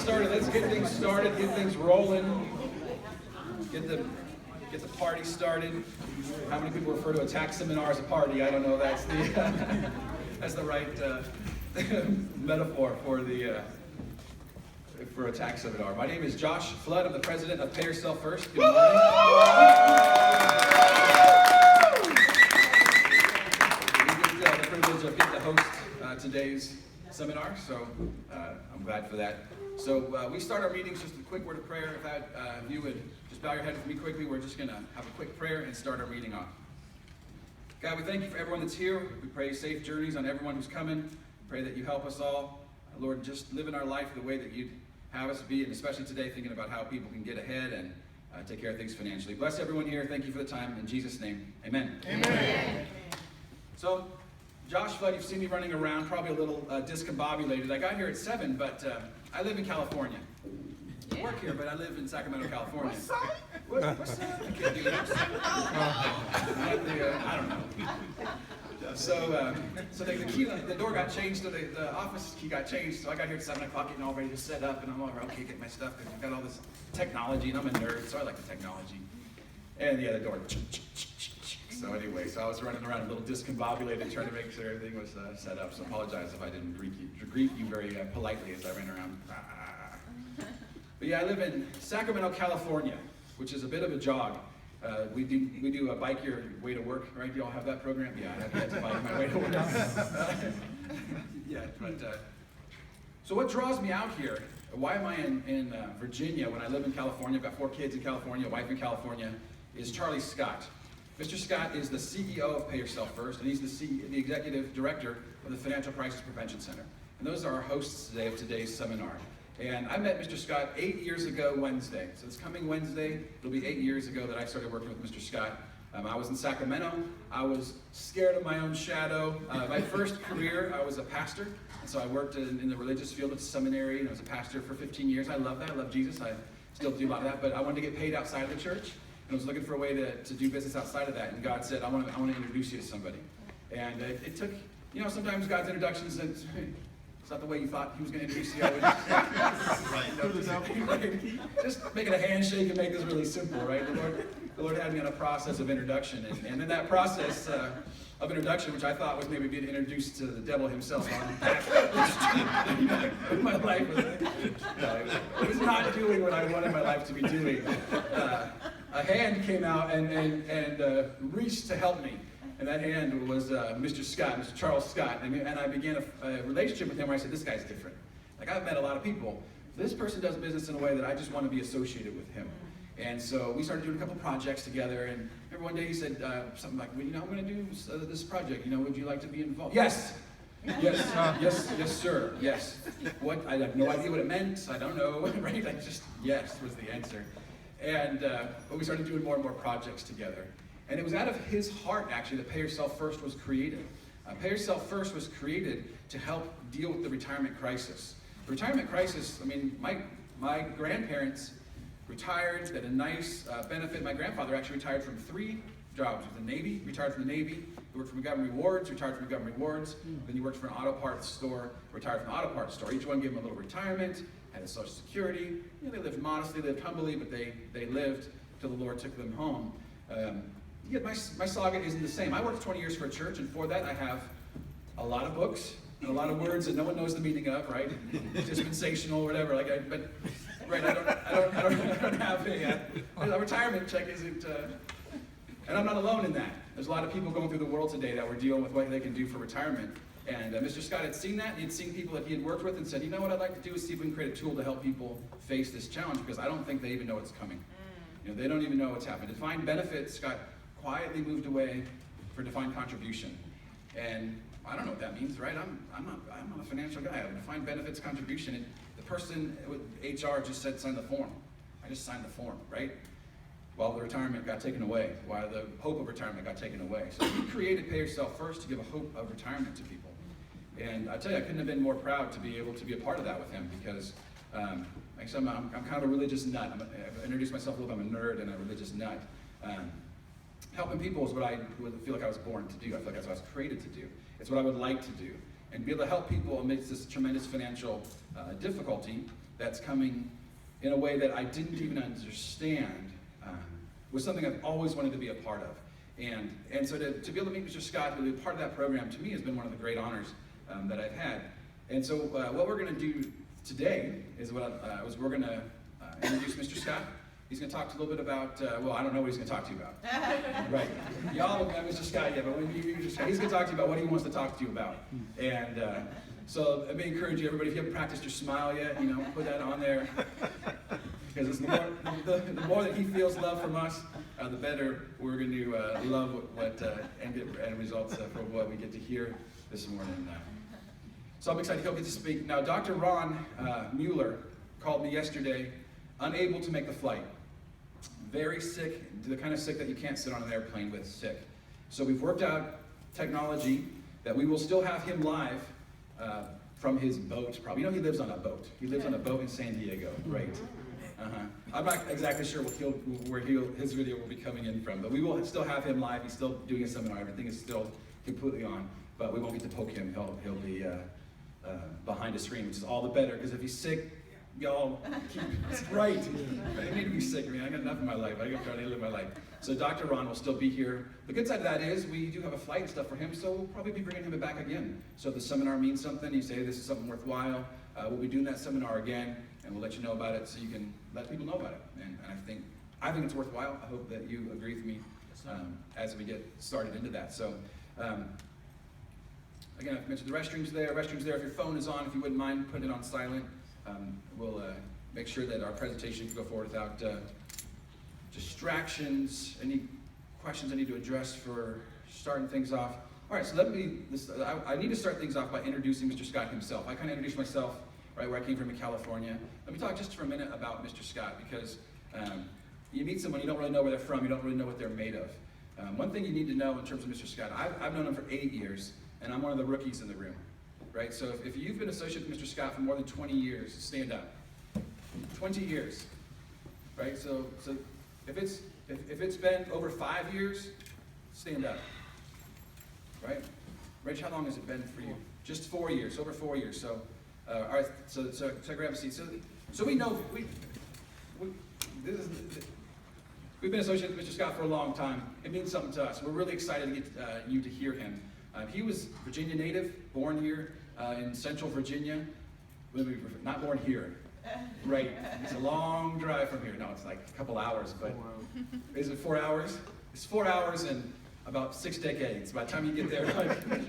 started. Let's get things started, get things rolling, get the party started. How many people refer to a tax seminar as a party? I don't know. That's the that's the right metaphor for a tax seminar. My name is Josh Flood. I'm the president of Pay Yourself First. Good morning. We get the privilege of getting to host today's seminar, so I'm glad for that. So we start our meetings just a quick word of prayer. If you would just bow your head with me quickly, we're just going to have a quick prayer and start our meeting off. God, we thank you for everyone that's here. We pray safe journeys on everyone who's coming. We pray that you help us all. Lord, just live in our life the way that you'd have us be, and especially today thinking about how people can get ahead and take care of things financially. Bless everyone here. Thank you for the time. In Jesus' name, amen. Amen. So, Josh Flood, you've seen me running around, probably a little discombobulated. I got here at 7, but I live in California. I work here, but I live in Sacramento, California. What's that? I can't do that. I don't know. So the key, the door got changed, so the office key got changed. So I got here at 7 o'clock, getting all ready to set up, and I'm all okay, get my stuff. I've got all this technology, and I'm a nerd, so I like the technology. And the other door. So anyway, so I was running around a little discombobulated, trying to make sure everything was set up. So I apologize if I didn't greet you very politely as I ran around. But yeah, I live in Sacramento, California, which is a bit of a jog. We do a bike your way to work, right? Do you all have that program? Yeah, I have yet to bike my way to work. Yeah, but so what draws me out here? Why am I in Virginia when I live in California? I've got 4 kids in California, a wife in California. Is Charlie Scott. Mr. Scott is the CEO of Pay Yourself First, and he's the executive director of the Financial Crisis Prevention Center. And those are our hosts today of today's seminar. And I met Mr. Scott 8 years ago Wednesday. So this coming Wednesday, it'll be 8 years ago that I started working with Mr. Scott. I was in Sacramento. I was scared of my own shadow. My first career, I was a pastor. And so I worked in the religious field at seminary, and I was a pastor for 15 years. I love that. I love Jesus. I still do a lot of that. But I wanted to get paid outside of the church. And I was looking for a way to do business outside of that. And God said, I want to introduce you to somebody. And it took, sometimes God's introductions, it's not the way you thought he was going to introduce you. Right. Just making a handshake and make this really simple, right? The Lord had me on a process of introduction. And in that process of introduction, which I thought was maybe being introduced to the devil himself, my life was not doing what I wanted my life to be doing. A hand came out and reached to help me. And that hand was Mr. Scott, Mr. Charles Scott. And I began a relationship with him where I said, this guy's different. Like, I've met a lot of people. This person does business in a way that I just want to be associated with him. And so we started doing a couple projects together. And one day he said something like, well, I'm going to do this project. Would you like to be involved? Yes. Yes, sir. Yes. What? I have no idea what it meant. I don't know. Right? Yes was the answer. And but we started doing more and more projects together. And it was out of his heart, actually, that Pay Yourself First was created. Pay Yourself First was created to help deal with the retirement crisis. The retirement crisis, my grandparents retired at a nice benefit. My grandfather actually retired from 3 jobs. With the Navy, retired from the Navy. He worked for Government Rewards, retired from Government Rewards. Then he worked for an auto parts store, retired from the auto parts store. Each one gave him a little retirement, had a Social Security. They lived modestly, lived humbly, but they lived till the Lord took them home. My saga isn't the same. I worked 20 years for a church, and for that I have a lot of books and a lot of words that no one knows the meaning of, right? Dispensational, whatever. I don't have a retirement check. Isn't, and I'm not alone in that. There's a lot of people going through the world today that were dealing with what they can do for retirement. And Mr. Scott had seen that. He had seen people that he had worked with and said, what I'd like to do is see if we can create a tool to help people face this challenge, because I don't think they even know it's coming. They don't even know what's happening. Defined benefit, Scott quietly moved away for defined contribution. And I don't know what that means, right? I'm not a financial guy. I'm a defined benefits contribution. The person with HR just said sign the form. I just signed the form, right? While the retirement got taken away, while the hope of retirement got taken away. So he created Pay Yourself First to give a hope of retirement to people. And I tell you, I couldn't have been more proud to be able to be a part of that with him, because I'm kind of a religious nut. I've introduced myself a little bit. I'm a nerd and a religious nut. Helping people is what I feel like I was born to do. I feel like that's what I was created to do. It's what I would like to do. And be able to help people amidst this tremendous financial difficulty that's coming in a way that I didn't even understand was something I've always wanted to be a part of. And so to be able to meet Mr. Scott, to be a part of that program, to me has been one of the great honors that I've had. And so what we're going to do today is we're going to introduce Mr. Scott. He's going to talk a little bit about, well, I don't know what he's going to talk to you about. Right. Y'all don't know Mr. Scott yet, but when you meet Mr. Scott, he's going to talk to you about what he wants to talk to you about. And so let me encourage you, everybody, if you haven't practiced your smile yet, put that on there. Because the more that he feels love from us, the better we're going to love and get end results from what we get to hear this morning. So I'm excited he'll get to speak. Now, Dr. Ron Mueller called me yesterday, unable to make the flight. Very sick, the kind of sick that you can't sit on an airplane with sick. So we've worked out technology that we will still have him live from his boat, probably. He lives on a boat. He lives on a boat in San Diego, right? I'm not exactly sure where his video will be coming in from, but we will still have him live. He's still doing a seminar. Everything is still completely on, but we won't get to poke him. He'll be behind a screen, which is all the better, because if he's sick, y'all keep right. I need to be sick. I got enough in my life. I got to try to live my life. So Dr. Ron will still be here. The good side of that is we do have a flight and stuff for him, so we'll probably be bringing him back again. So if the seminar means something, you say this is something worthwhile, we'll be doing that seminar again, and we'll let you know about it so you can let people know about it. And I think it's worthwhile. I hope that you agree with me as we get started into that. So again, I've mentioned the restrooms there. Restrooms there. If your phone is on, if you wouldn't mind putting it on silent, we'll make sure that our presentation can go forward without distractions. Any questions I need to address for starting things off? All right, so I need to start things off by introducing Mr. Scott himself. I kind of introduced myself right where I came from in California. Let me talk just for a minute about Mr. Scott, because you meet someone, you don't really know where they're from, you don't really know what they're made of. One thing you need to know in terms of Mr. Scott, I've known him for 8 years, and I'm one of the rookies in the room, right? So if you've been associated with Mr. Scott for more than 20 years, stand up. 20 years, right? So if it's been over 5 years, stand up, right? Rich, how long has it been for you? Just 4 years, over 4 years. So, all right, so grab a seat. So we know, we've been associated with Mr. Scott for a long time. It means something to us. We're really excited to get you to hear him. He was Virginia native, born here in Central Virginia. Not born here, right? It's a long drive from here. No, it's like a couple hours, but is it 4 hours? It's 4 hours and about 6 decades. By the time you get there,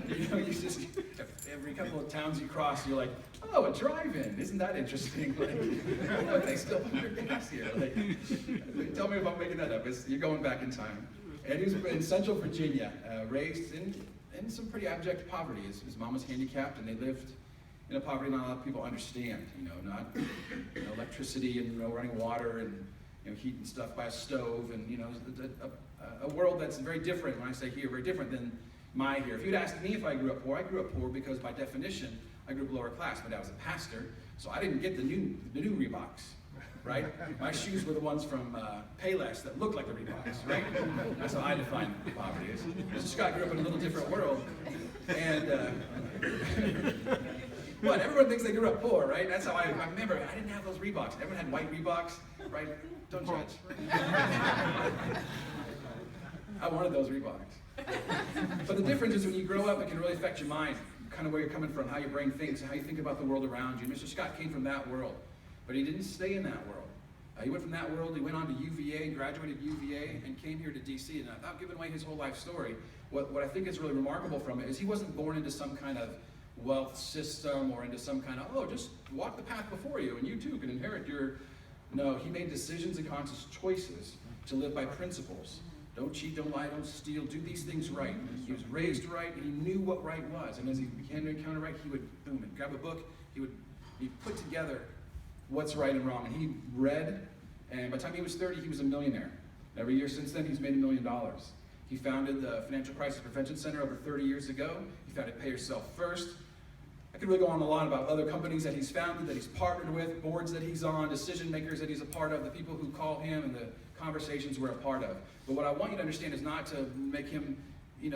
you just, every couple of towns you cross, you're like, oh, a drive-in. Isn't that interesting? Like, they still put their gas here. Tell me about making that up. You're going back in time. And he was in Central Virginia, raised in some pretty abject poverty. His mom was handicapped, and they lived in a poverty not a lot of people understand. Not electricity and running water and heat and stuff by a stove, and a world that's very different. When I say here, very different than my here. If you'd asked me if I grew up poor because by definition I grew up lower class. My dad was a pastor, so I didn't get the new Reeboks, right? My shoes were the ones from Payless that looked like the Reeboks, right? That's how I define poverty. Mr. Scott grew up in a little different world, and but everyone thinks they grew up poor, right? That's how I remember. I didn't have those Reeboks. Everyone had white Reeboks, right? Don't judge. I wanted those Reeboks. But the difference is when you grow up, it can really affect your mind, kind of where you're coming from, how your brain thinks, how you think about the world around you. Mr. Scott came from that world, but he didn't stay in that world. He went from that world, he went on to UVA, graduated UVA, and came here to DC. And without giving away his whole life story, what I think is really remarkable from it is he wasn't born into some kind of wealth system or into some kind of, just walk the path before you and you too can inherit your... No, he made decisions and conscious choices to live by principles. Don't cheat, don't lie, don't steal, do these things right. He was raised right, and he knew what right was. And as he began to encounter right, he would, boom, and grab a book, he'd put together what's right and wrong. And he read, and by the time he was 30, he was a millionaire. Every year since then, he's made $1 million. He founded the Financial Crisis Prevention Center over 30 years ago. He founded Pay Yourself First. I could really go on a lot about other companies that he's founded, that he's partnered with, boards that he's on, decision makers that he's a part of, the people who call him, and the conversations we're a part of. But what I want you to understand is not to make him, what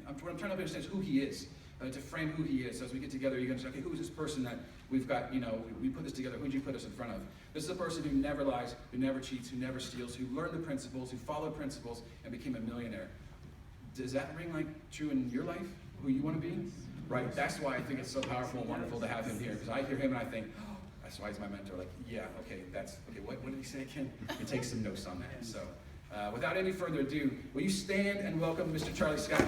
I'm trying to understand is who he is. to frame who he is. So as we get together, you're going to say, okay, who is this person that we've got, we put this together, who'd you put us in front of? This is a person who never lies, who never cheats, who never steals, who learned the principles, who followed principles, and became a millionaire. Does that ring like true in your life, who you want to be? Right, that's why I think it's so powerful and wonderful to have him here, because I hear him and I think, oh, that's why he's my mentor. Like, yeah, okay, what did he say again? You take some notes on that. So, without any further ado, will you stand and welcome Mr. Charlie Scott?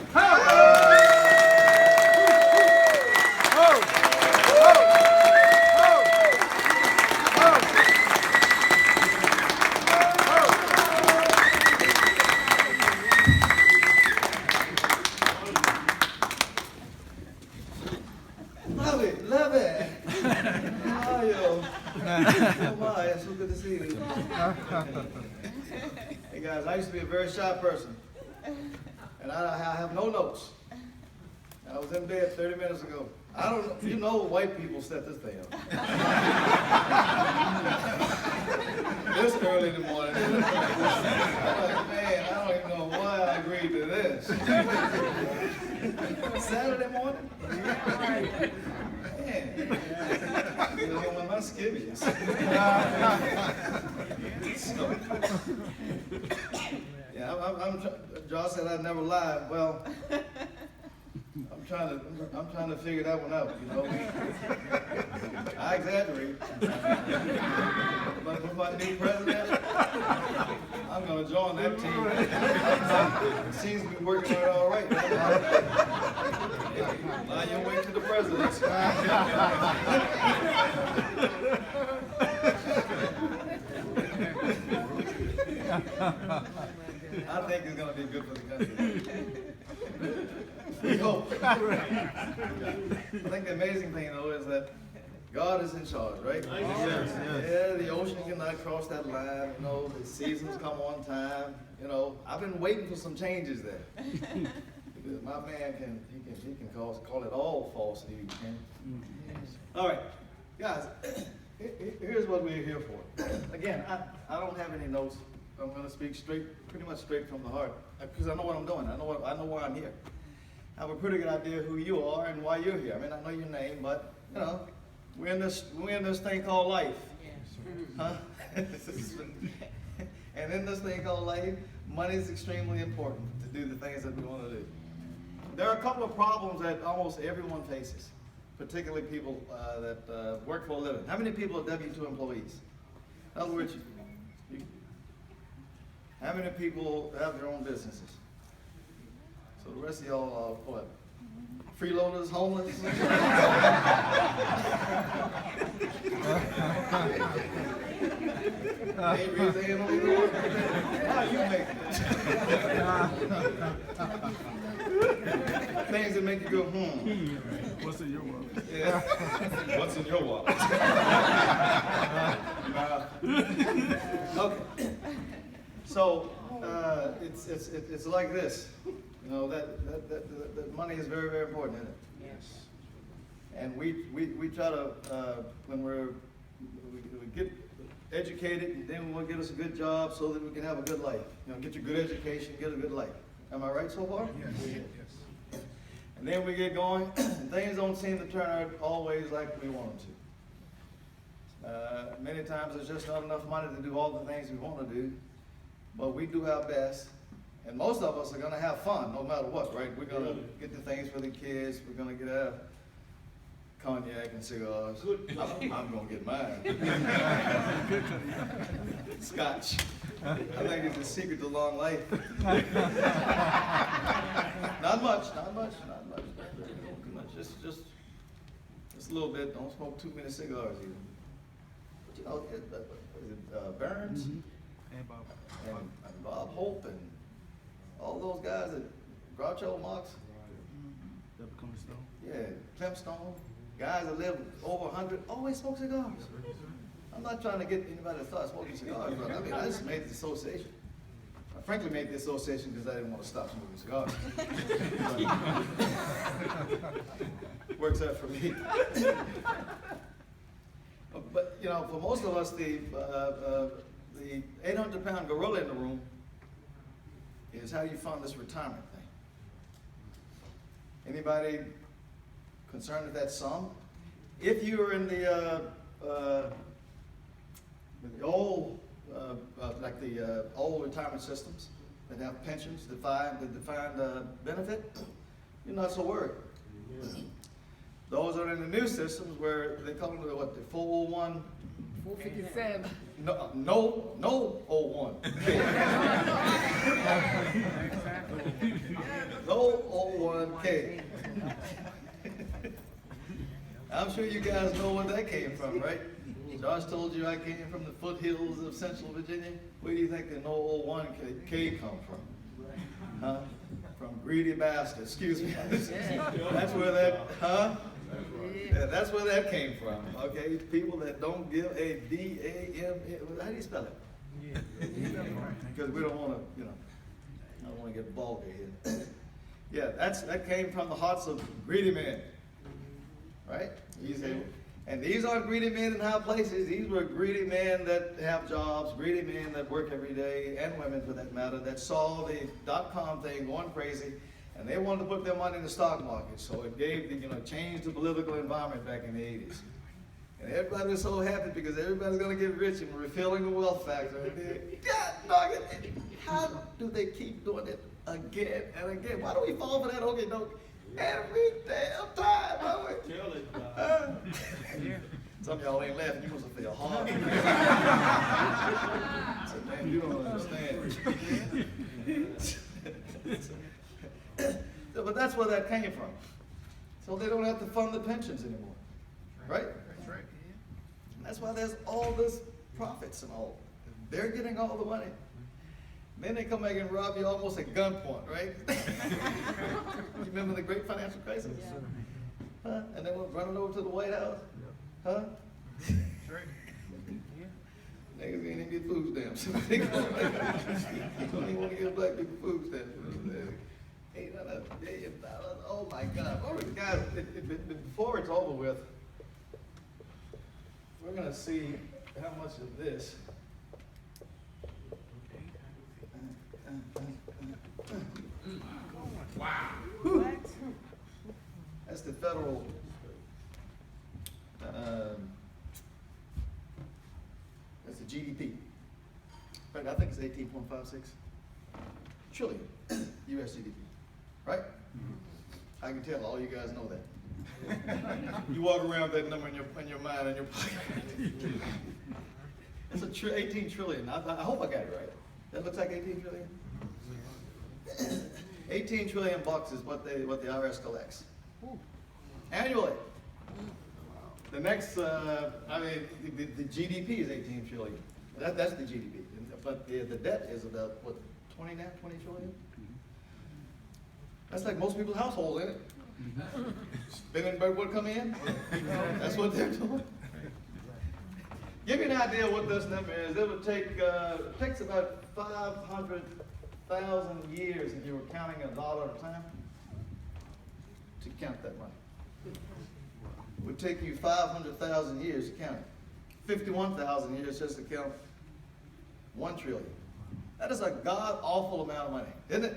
Love it. How are you? Oh my, it's so good to see you. Hey guys, I used to be a very shy person, and I have no notes. And I was in bed 30 minutes ago. I don't know, you know white people set this thing up. This early in the morning. I'm like, man, I don't even know why I agreed to this. Saturday morning? Man, you know, when my skivvies. So, yeah, Josh said I'd never lie. Well, I'm trying to figure that one out, you know. I exaggerate. But with my new president, I'm going to join that team. It seems to be working out all right. Now you wait to the presidency. I think it's going to be good for the country. We hope. I think the amazing thing, though, is that God is in charge, right? Yes. Yeah, the ocean cannot cross that line. You know, the seasons come on time. You know, I've been waiting for some changes there. Because my man can call it all false if he can. All right, guys. Here's what we're here for. Again, I don't have any notes. I'm going to speak pretty much straight from the heart, because I know what I'm doing. I know why I'm here. I have a pretty good idea who you are and why you're here. I mean, I know your name, but you know, we're in this thing called life, huh? And in this thing called life, money is extremely important to do the things that we want to do. There are a couple of problems that almost everyone faces, particularly people that work for a living. How many people are W-2 employees? In other words, how many people have their own businesses? So the rest of y'all are what? Freeloaders, homeless? Hey, raise the hand on the door. How you make it? Things that make you go, What's in your wallet? Yeah. What's in your wallet? Okay. So it's like this, you know, that money is very, very important, isn't it? Yes. And we try to when we get educated, and then we want to get us a good job so that we can have a good life. You know, get your good education, get a good life. Am I right so far? Yes. Yes. And then we get going, and things don't seem to turn out always like we want them to. Many times there's just not enough money to do all the things we want to do. But we do our best, and most of us are going to have fun no matter what, right? We're going to get the things for the kids. We're going to get our cognac and cigars. I'm going to get mine. Scotch. I think it's the secret to long life. Not much. Just a little bit. Don't smoke too many cigars either. But you know, is it Burns? And Bob. And Bob Hope and all those guys at Groucho Marx. That becomes Stone. Yeah, Clem Stone. Guys that live over 100 always smoke cigars. I'm not trying to get anybody to start smoking cigars, but I mean, I just made the association. I frankly made the association because I didn't want to stop smoking cigars. Works out for me. But you know, for most of us, the 800-pound gorilla in the room is how you fund this retirement thing. Anybody concerned with that sum. If you are in the old, like the old retirement systems that have pensions, the defined benefit, you're not so worried. Those are in the new systems where they call them what, the 401. 457. No 01. No 01K. I'm sure you guys know where that came from, right? Josh told you I came from the foothills of Central Virginia. Where do you think the no 01K come from? Huh? From greedy bastards, excuse me. That's where that, huh? Yeah, that's where that came from, okay? People that don't give a D-A-M, how do you spell it? Because we don't want to, you know, I don't want to get vulgar here. Yeah, that came from the hearts of greedy men, right? And these aren't greedy men in high places. These were greedy men that have jobs, greedy men that work every day, and women for that matter, that saw the .com thing going crazy, and they wanted to put their money in the stock market. So it gave changed the political environment back in the 80s. And everybody was so happy because everybody's going to get rich and we're refilling the wealth factor. And God dog it, how do they keep doing it again and again? Why do we fall for that okey doke every damn time? Some of y'all ain't laughing, you must have felt hard. So, man, you don't understand. But that's where that came from. So they don't have to fund the pensions anymore. Right? That's right. And that's why there's all this profits and all. They're getting all the money. Then they come back and rob you almost at gunpoint, right? You remember the great financial crisis? Huh? And they went running over to the White House? Huh? That's right. Yeah. Niggas ain't even get food stamps. They don't even want to give black people food stamps. $800 billion. Oh my God. Oh, guys, before it's over with, we're going to see how much of this. Wow. That's the federal. That's the GDP. In fact, I think it's 18.56 trillion U.S. GDP. Right? I can tell all you guys know that. You walk around with that number in your mind and your pocket. It's 18 trillion. I hope I got it right. That looks like 18 trillion. 18 trillion bucks is what the IRS collects annually. The next, the GDP is 18 trillion. That's the GDP. But the debt is about what, 20 trillion? That's like most people's household, isn't it? Spending about what come in. That's what they're doing. Give you an idea what this number is. It would take it takes about 500,000 years if you were counting $1 at a time to count that money. It would take you 500,000 years to count it. 51,000 years just to count 1 trillion. That is a god-awful amount of money, isn't it?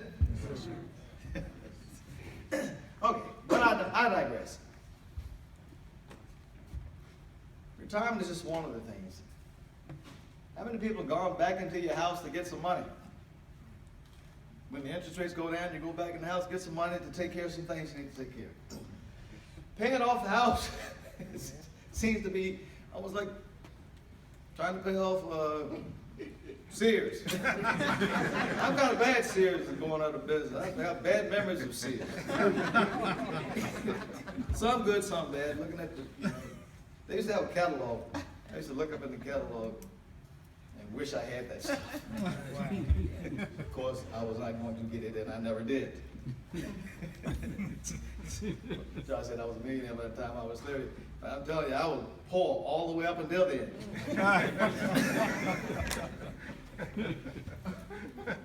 Okay, but I digress. Retirement is just one of the things. How many people have gone back into your house to get some money? When the interest rates go down, you go back in the house, get some money to take care of some things you need to take care of. Paying off the house seems to be almost like trying to pay off Sears. I'm kind of bad Sears is going out of business. I have bad memories of Sears. Some good, some bad. Looking at they used to have a catalog. I used to look up in the catalog and wish I had that stuff. Of course, I was not going to get it, and I never did. Josh said I was a millionaire by the time I was 30. But I'm telling you, I was poor all the way up until then.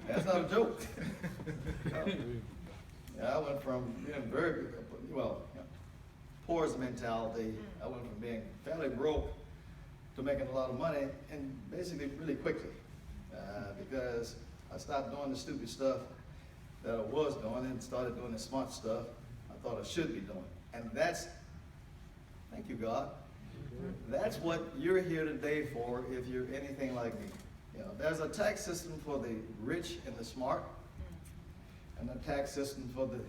That's not a joke. Yeah, I went from being very, poor's mentality. I went from being fairly broke to making a lot of money, and basically really quickly, because I stopped doing the stupid stuff that I was doing and started doing the smart stuff I thought I should be doing And that's, thank you, God. That's what you're here today for if you're anything like me. You know, there's a tax system for the rich and the smart, and a tax system for the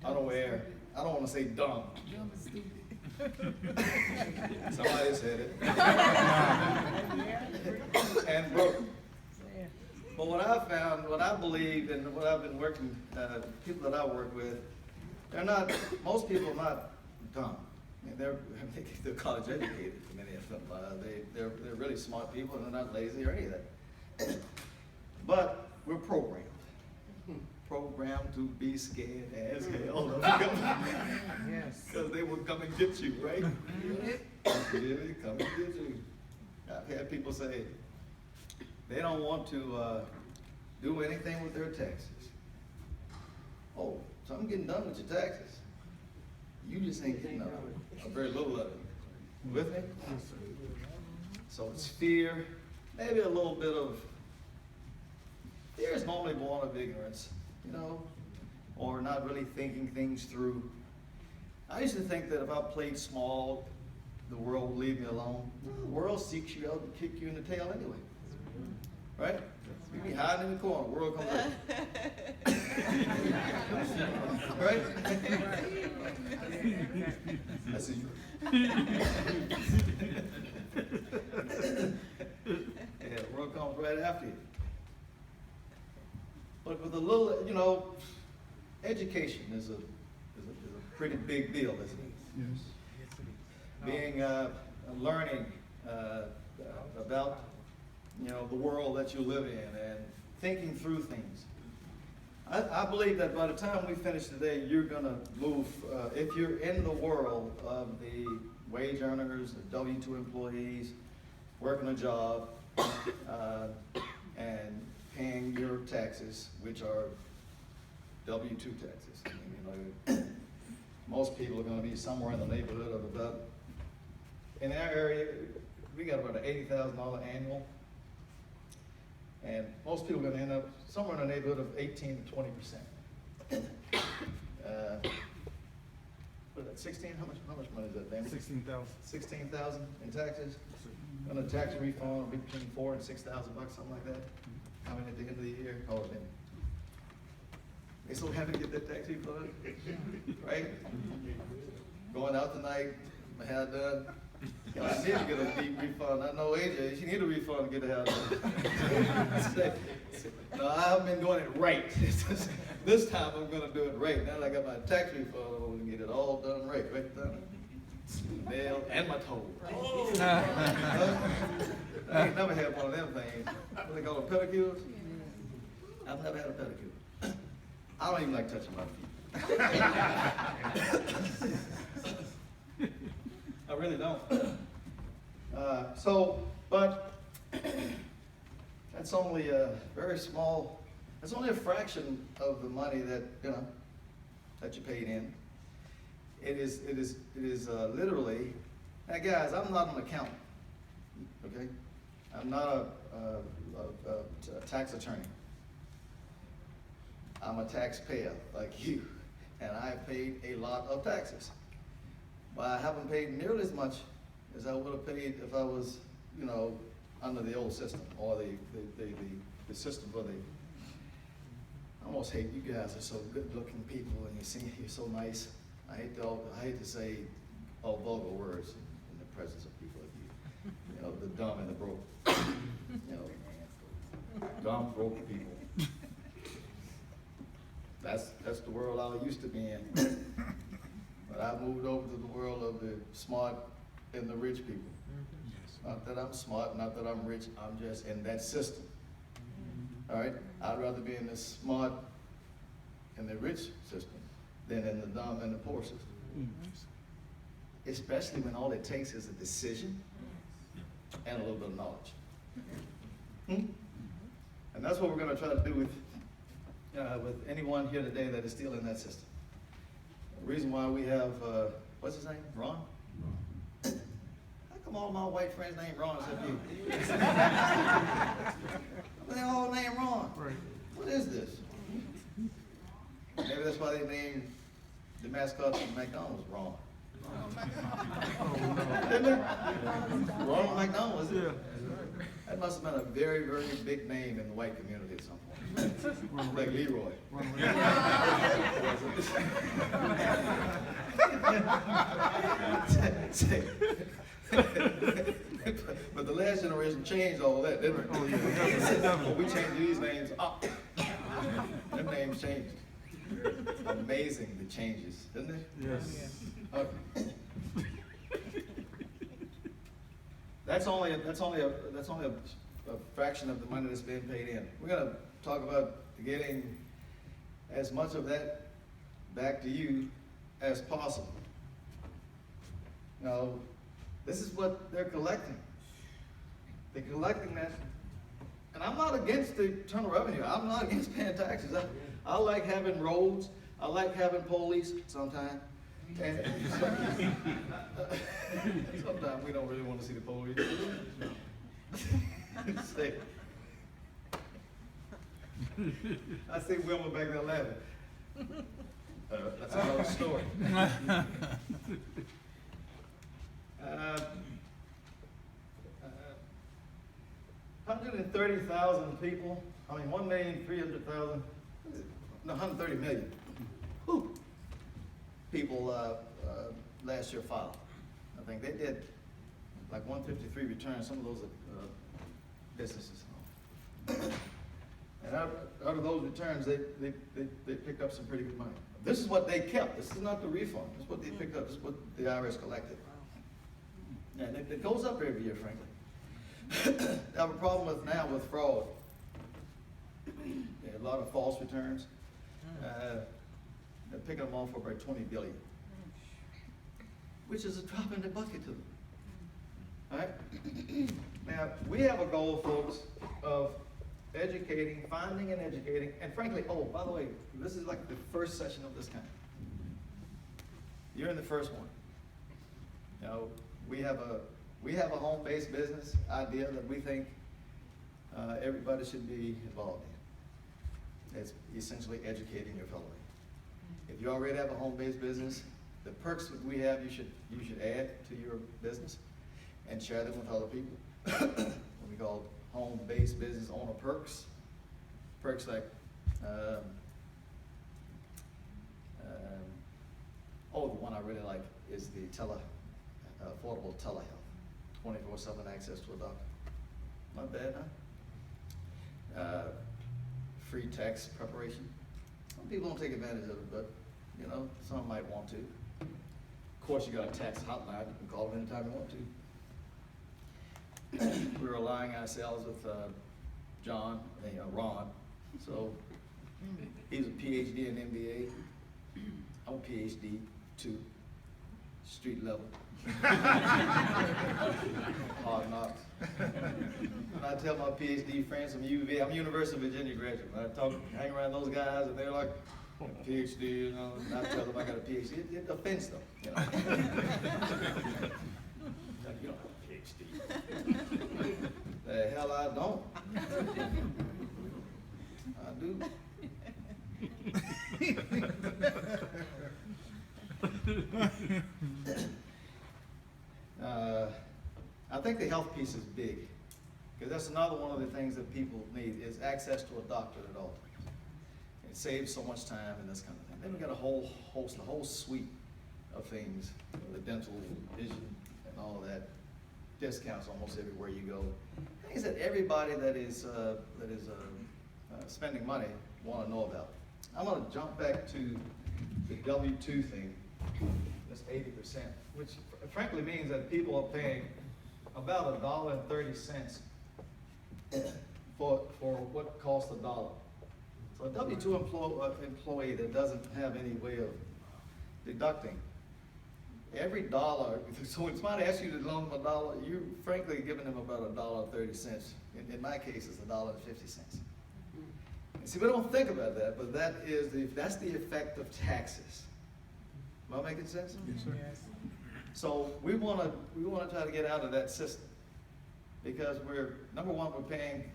unaware. I don't want to say dumb. Dumb and stupid. Somebody said it. And broke. But what I found, what I believe, and what I've been working, people that I work with, most people are not dumb. I mean, they're college educated, many of them. They're really smart people, and they're not lazy or any of that. But we're programmed. Programmed to be scared as hell. Yes. Because they will come and get you, right? Really come and get you. I've had people say they don't want to do anything with their taxes. Oh, so I'm getting done with your taxes. You just ain't getting none of it, or very little of it. With me? So it's fear, maybe a little bit of, fear is normally born of ignorance, you know, or not really thinking things through. I used to think that if I played small, the world would leave me alone. The world seeks you out and kick you in the tail anyway. Right? You be hiding in the corner, the world comes out. Right? That's it. Yeah, the world comes right after you. But with a little, you know, education is a pretty big deal, isn't it? Yes. Being learning about, you know, the world that you live in and thinking through things. I believe that by the time we finish today, you're gonna move, if you're in the world of the wage earners, the W-2 employees, working a job, and paying your taxes, which are W-2 taxes. I mean, you know, most people are gonna be somewhere in the neighborhood of about, in our area, we got about an $80,000 annual. And most people are gonna end up somewhere in the neighborhood of 18 to 20%. What is that, 16? How much money is that, Dan? 16,000. 16,000 in taxes? And a tax refund will be between $4,000 and $6,000, something like that. Coming at the end of the year, oh, then. They so happy to get that tax refund, right? Going out tonight, my hair done. I need to get a deep refund. I know AJ, she need a refund to get the hair done. No, I've been doing it right. This time I'm gonna do it right. Now that I got my tax refund, I'm gonna get it all done right. Right done. Nail and my toes. I ain't never had one of them things. What they call them, pedicures? I've never had a pedicure. I don't even like touching my feet. I really don't. But that's only a very small, that's only a fraction of the money that, you know, that you paid in. It is literally, now guys, I'm not an accountant, okay? I'm not a tax attorney. I'm a taxpayer like you, and I have paid a lot of taxes. But I haven't paid nearly as much as I would have paid if I was, you know, under the old system, or the system for the, I almost hate, you guys are so good looking people and you're so nice. I hate to say all vulgar words in the presence of people like you. You know, the dumb and the broke. You know, dumb, broke people. That's the world I used to be in. But I moved over to the world of the smart and the rich people. Not that I'm smart, not that I'm rich, I'm just in that system. All right? I'd rather be in the smart and the rich system than in the dumb and the poor system. Especially when all it takes is a decision and a little bit of knowledge. And that's what we're going to try to do with anyone here today that is still in that system. The reason why we have, what's his name, Ron? How come all my white friends named Ron except you? They all named Ron. Right. What is this? Maybe that's why they named the mascot of McDonald's, Ron. Isn't it? Ronald McDonald, is it? That must have been a very, very big name in the white community at some point. Like Leroy. But the last generation changed all that, didn't it? Oh, yeah, definitely. Well, we changed these names up. Them names changed. Amazing, the changes, isn't it? Yes. Okay. That's only a fraction of the money that's being paid in. We're gonna talk about getting as much of that back to you as possible. Now, this is what they're collecting. They're collecting that, and I'm not against the internal revenue. I'm not against paying taxes. I like having roads. I like having police sometimes. And sometimes we don't really want to see the police. Say, I see Wilma back there laughing. That's another story. 130,000 people, 1,300,000, no, 130 million. Whew. People last year filed. I think they did like 153 returns, some of those businesses. And out of those returns, they picked up some pretty good money. This is what they kept. This is not the refund. This is what they picked up. This is what the IRS collected. And it goes up every year, frankly. I have a problem with fraud. A lot of false returns. They're picking them off for about 20 billion, which is a drop in the bucket to them. All right? Now, we have a goal, folks, of educating, finding and educating, and frankly, oh, by the way, this is like the first session of this kind. You're in the first one. You know, we have a home-based business idea that we think everybody should be involved in. It's essentially educating your fellow man. If you already have a home-based business, the perks that we have, you should add to your business and share them with other people. What we call home-based business owner perks. Perks like, the one I really like is the affordable telehealth, 24/7 access to a doctor. Not bad, huh? Free tax preparation. Some people don't take advantage of it, but you know, some might want to. Of course, you got a tax hotline. You can call them anytime you want to. We're aligning ourselves with Ron. So he's a PhD and MBA. I'm a PhD too, street level. Hard knocks. And I tell my PhD friends from UV, I'm a University of Virginia graduate. I hang around those guys, and they're like, PhD, you know, and I tell them I got a PhD. It offends them, you know. Like, you don't have a PhD. The hell I don't. I do. I think the health piece is big, because that's another one of the things that people need is access to a doctor at all. It saves so much time and this kind of thing. Then we got a whole suite of things, the dental, vision, and all of that. Discounts almost everywhere you go. Things that everybody that is spending money want to know about. I'm going to jump back to the W-2 thing. That's 80%, which frankly means that people are paying about $1.30 for what costs $1. So a W-2 employee that doesn't have any way of deducting every dollar, so when somebody asks you to loan them $1, you're frankly giving them about $1.30. In my case, it's $1.50. And see, we don't think about that, but that's the effect of taxes. Am I making sense? Yes, sir. Yes. So we want to try to get out of that system, because number one, we're paying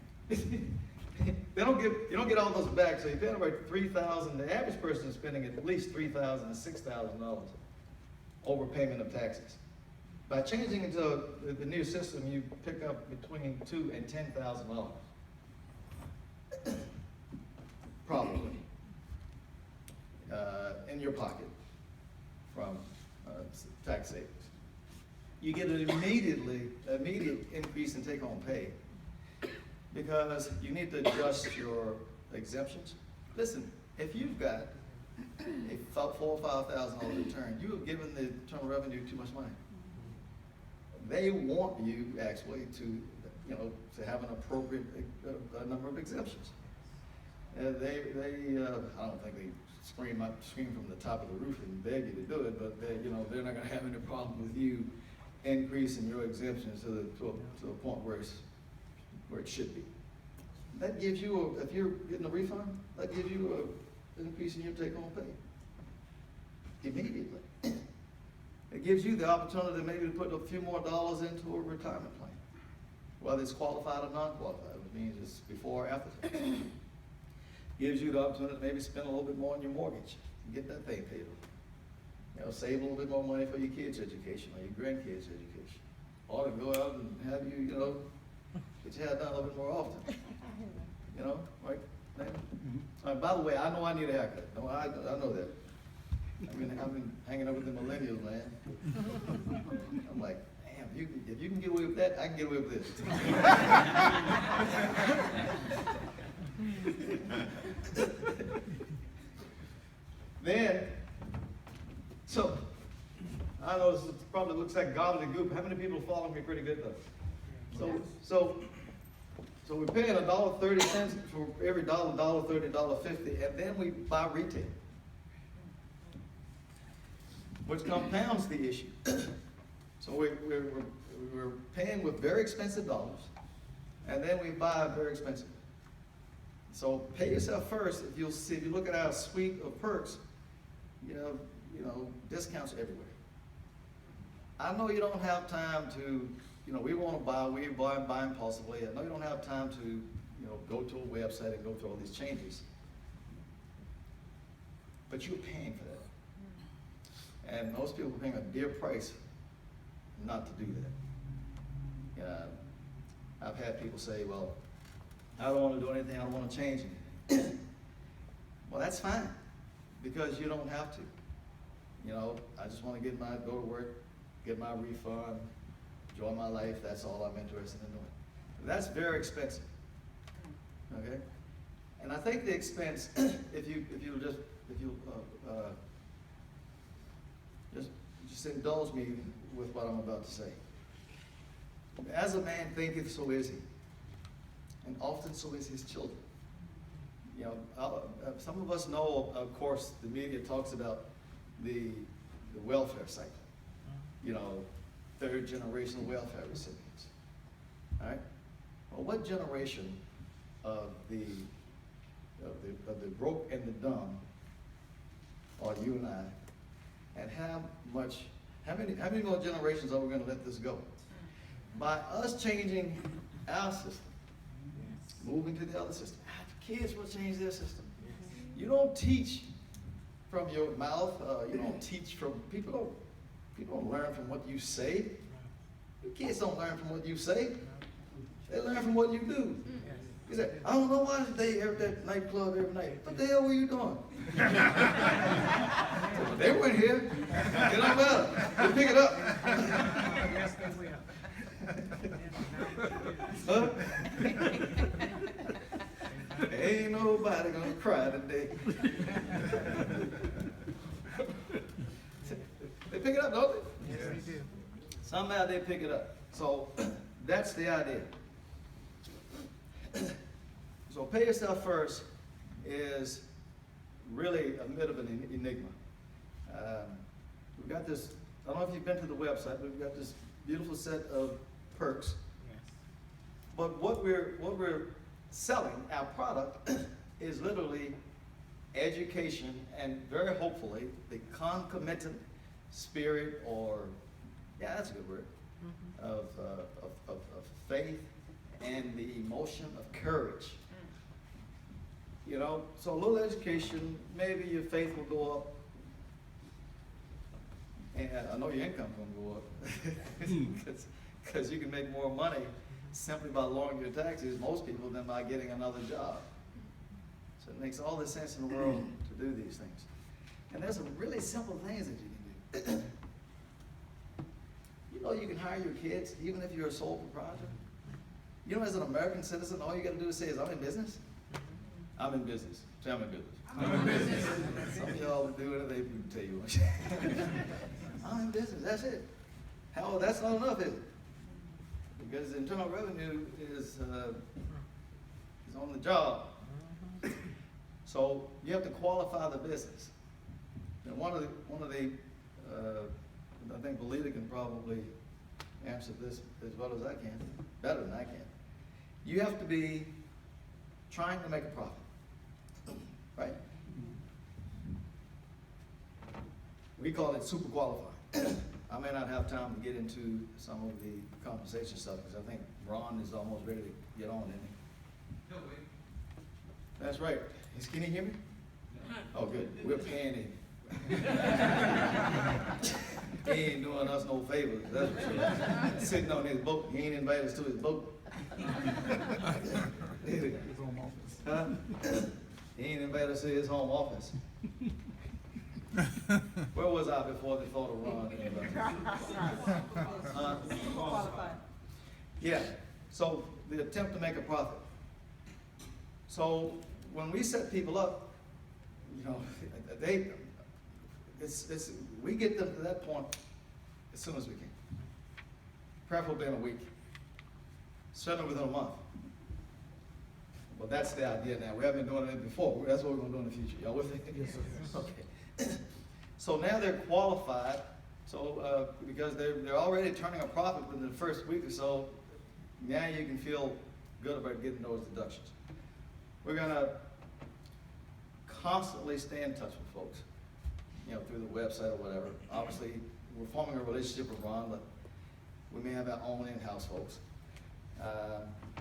you don't get all those back, so you're paying about $3,000. The average person is spending at least $3,000 to $6,000 overpayment of taxes. By changing into the new system, you pick up between $2,000 and $10,000, probably, in your pocket from tax savings. You get an immediate increase in take-home pay because you need to adjust your exemptions. Listen, if you've got a $4,000 or $5,000 return, you have given the Internal Revenue too much money. They want you actually to have an appropriate number of exemptions. I don't think they scream from the top of the roof and beg you to do it, but they're not going to have any problem with you increasing your exemptions to a point where it should be. That gives you, if you're getting a refund, that gives you an increase in your take-home pay immediately. It gives you the opportunity maybe to put a few more dollars into a retirement plan, whether it's qualified or non-qualified, which means it's before or after tax. Gives you the opportunity to maybe spend a little bit more on your mortgage and get that thing paid off. Save a little bit more money for your kids' education or your grandkids' education. Or to go out and have you, get your hair done a little bit more often. Right? By the way, I know I need a haircut. No, I know that. I've been hanging out with the millennials, man. I'm like, damn, if you can get away with that, I can get away with this. So I know this probably looks like gobbledygook. How many people follow me pretty good though? So we're paying $1.30 for every dollar, $1.30, $1.50, and then we buy retail, which compounds the issue. So we're paying with very expensive dollars, and then we buy very expensive. So pay yourself first. If you look at our suite of perks, discounts everywhere. I know you don't have time to, we want to buy, we buy impulsively. I know you don't have time to, go to a website and go through all these changes. But you're paying for that. And most people are paying a dear price not to do that. I've had people say, well, I don't want to do anything, I don't want to change anything. Well, that's fine, because you don't have to. I just want to go to work, get my refund, enjoy my life, that's all I'm interested in doing. That's very expensive, okay? And I think the expense, if you just indulge me with what I'm about to say. As a man thinketh, so is he. And often so is his children. Some of us know, of course, the media talks about the welfare cycle. Third generation welfare recipients. All right? Well, what generation of the broke and the dumb are you and I? And how many more generations are we going to let this go? By us changing our system, moving to the other system. The kids will change their system. You don't teach from your mouth. You don't teach from people. People don't learn from what you say. Your kids don't learn from what you say. They learn from what you do. You say, I don't know why they at that nightclub every night. What the hell were you doing? Well, they weren't here. It don't matter. They pick it up. Yes, they will. Huh? Ain't nobody gonna cry today. They pick it up, don't they? Yes, they do. Somehow they pick it up. So that's the idea. So pay yourself first is really a bit of an enigma. We've got this, I don't know if you've been to the website, but we've got this beautiful set of perks. Yes. But what we're selling, our product, is literally education and very hopefully the concomitant spirit, or yeah, that's a good word, of faith and the emotion of courage You know, so a little education, maybe your faith will go up. And I know your income's gonna go up. Because you can make more money simply by lowering your taxes, most people, than by getting another job. So it makes all the sense in the world to do these things. And there's some really simple things that you can do. You know, you can hire your kids even if you're a sole proprietor. You know, as an American citizen, all you gotta do is say is, I'm in business. I'm in business. Say, I'm in business. I'm in business. Some of y'all do it, they can tell you. I'm in business, that's it. Hell, that's not enough, is it? Because internal revenue is on the job. So you have to qualify the business. And one of the I think Belita can probably answer this as well as I can, better than I can. You have to be trying to make a profit, right? We call it super qualified. I may not have time to get into some of the compensation stuff because I think Ron is almost ready to get on, isn't he? No, wait. That's right. Can you hear me? Oh, good. We're paying him. He ain't doing us no favors, that's for sure. Sitting on his boat, he ain't invited us to his boat. Huh? He ain't invited us to his home office. Where was I before they thought of Ron? Yeah, so the attempt to make a profit. So when we set people up, you know, we get them to that point as soon as we can. Preferably in a week. Certainly within a month. Well, that's the idea now. We haven't been doing it before. That's what we're going to do in the future. Y'all with me? Yes, sir. Okay. So now they're qualified. So because they're already turning a profit within the first week or so, now you can feel good about getting those deductions. We're going to constantly stay in touch with folks, you know, through the website or whatever. Obviously, we're forming a relationship with Ron, but we may have our own in-house folks.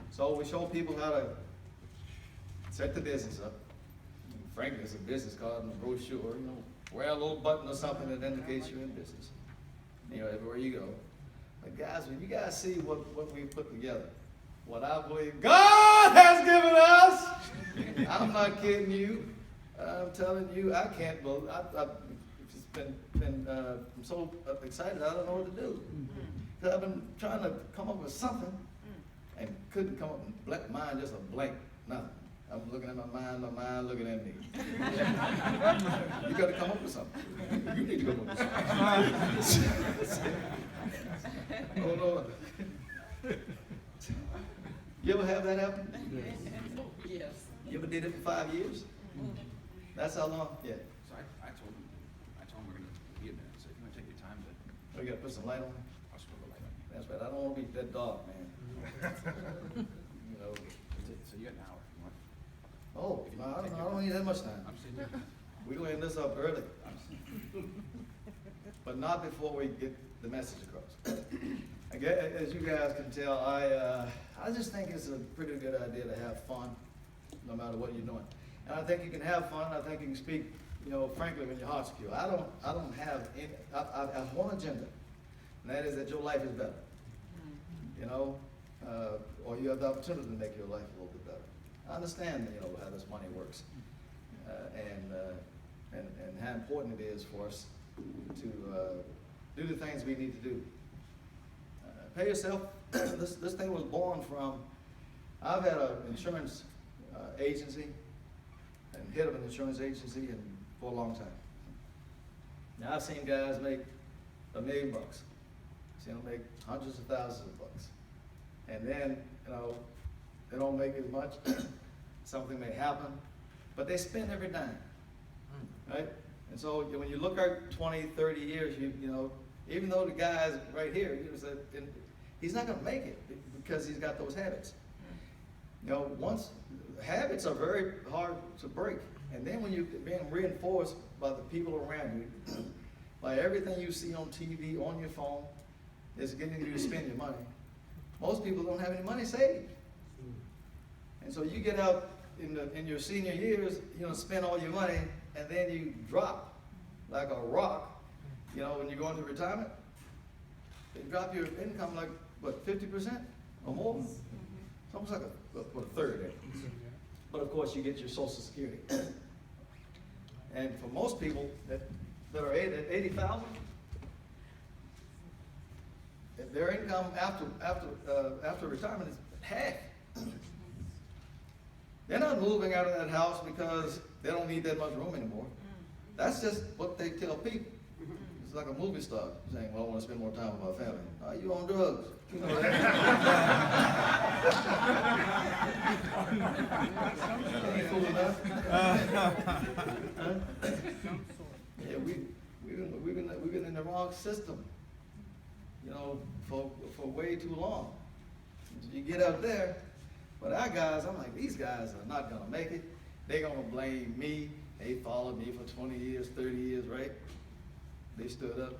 So we show people how to set the business up. And frankly, it's a business card and a brochure, you know, wear a little button or something that indicates you're in business, you know, everywhere you go. But guys, when you guys see what we put together, what I believe God has given us, I'm not kidding you. I'm telling you, I can't believe. I've just been I'm so excited. I don't know what to do. I've been trying to come up with something, and couldn't come up with mine. Just a blank, nothing. I'm looking at my mind looking at me. You got to come up with something. You need to come up with something. Oh Lord. You ever have that happen? Yes. You ever did it for 5 years? That's how long? Yeah. So I told him we're gonna be a minute, so if you wanna take your time to, We got to put some light on. I'll just go light on you. That's right. I don't want to be that dog, man. You know. So you got an hour if you want. Oh, no, I don't need that much time. I'm sitting here. We're going to end this up early, I'm sitting but not before we get the message across. Again, as you guys can tell, I just think it's a pretty good idea to have fun, no matter what you're doing. And I think you can have fun. I think you can speak, you know, frankly, when your heart's pure. I don't have any. I have one agenda, and that is that your life is better. You know, or you have the opportunity to make your life a little bit better. I understand, you know, how this money works, and how important it is for us to do the things we need to do. Pay yourself. This thing was born from. I've had an insurance agency and head of an insurance agency for a long time. Now I've seen guys make $1 million. Seen them make hundreds of thousands of bucks, and then you know they don't make as much. Something may happen, but they spend every dime, right? And so when you look at 20, 30 years, you know, even though the guy's right here, you know, he's not going to make it because he's got those habits. You know, habits are very hard to break, and then when you're being reinforced by the people around you, by everything you see on TV, on your phone, is getting you to spend your money. Most people don't have any money saved. And so you get out in your senior years, you know, spend all your money, and then you drop like a rock, you know, when you go into retirement, they drop your income like, what, 50% or more? It's almost like a third. But of course, you get your Social Security. And for most people that are at 80,000, their income after retirement is half. They're not moving out of that house because they don't need that much room anymore. That's just what they tell people. It's like a movie star saying, well, I want to spend more time with my family. Are you on drugs? You know that? Ain't fool enough. Huh? Yeah, we've been in the wrong system, you know, for way too long. You get out there, but our guys, I'm like, these guys are not gonna make it. They're gonna blame me. They followed me for 20 years, 30 years, right? They stood up,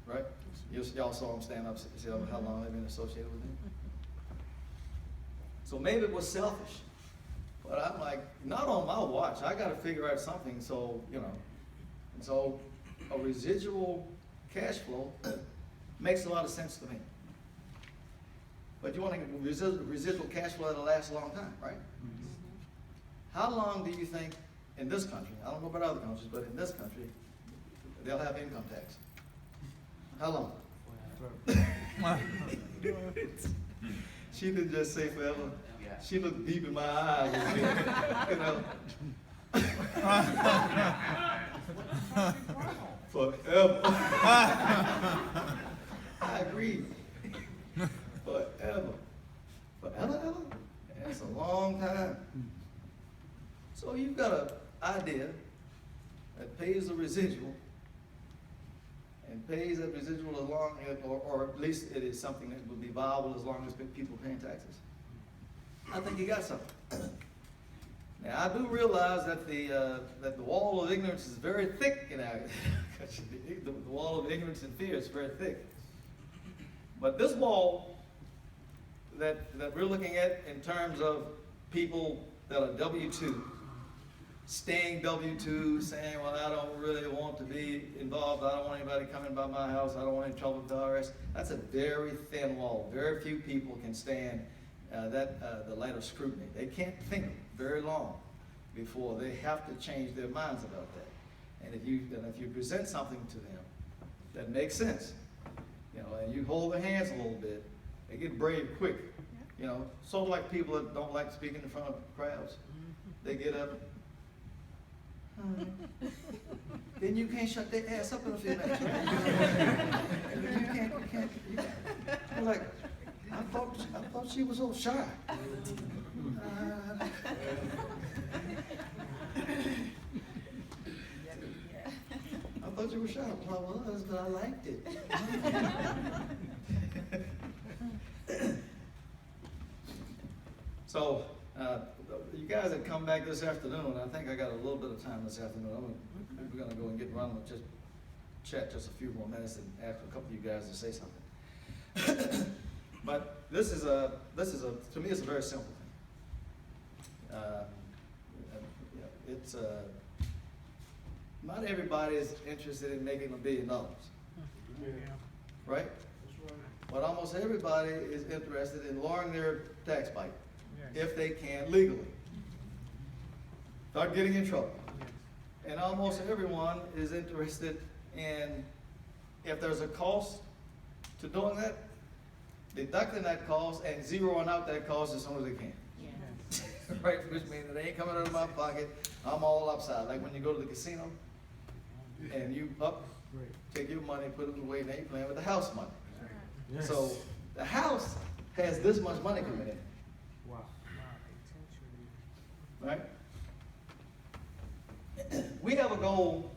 right? Y'all saw them stand up, see how long they've been associated with him. So maybe it was selfish, but I'm like, not on my watch. I got to figure out something. So, you know, and so a residual cash flow makes a lot of sense to me. But you want to residual cash flow that'll last a long time, right? How long do you think in this country, I don't know about other countries, but in this country, they'll have income tax? How long? She didn't just say forever. She looked deep in my eyes, you know. Forever. I agree. Forever. Forever, ever? That's a long time. So you've got an idea that pays a residual, and pays that residual as long, or at least it is something that will be viable as long as people paying taxes. I think you got something. Now I do realize that the wall of ignorance is very thick in our the wall of ignorance and fear is very thick. But this wall that we're looking at in terms of people that are W-2, staying W-2, saying, well, I don't really want to be involved. I don't want anybody coming by my house. I don't want any trouble with the IRS. That's a very thin wall. Very few people can stand the light of scrutiny. They can't think very long before they have to change their minds about that. And if you present something to them that makes sense, you know, and you hold their hands a little bit, they get brave quick. You know, sort of like people that don't like speaking in front of crowds. They get up. Then you can't shut their ass up in a few minutes, right? you can't. I'm like, I thought she was so shy. I thought you were shy. Well, I was, but I liked it. So, you guys have come back this afternoon. I think I got a little bit of time this afternoon. We're going to go and get running with just chat just a few more minutes and ask a couple of you guys to say something. But this is to me, it's a very simple thing. It's not everybody is interested in making $1 billion, right? But almost everybody is interested in lowering their tax bite if they can legally, without getting in trouble. And almost everyone is interested in, if there's a cost to doing that, deducting that cost and zeroing out that cost as soon as they can. Yeah. Right, which means that they ain't coming out of my pocket. I'm all upside. Like when you go to the casino and you take your money, put it away, now you're playing with the house money. Yes. So the house has this much money coming in. Wow. Right? We have a goal.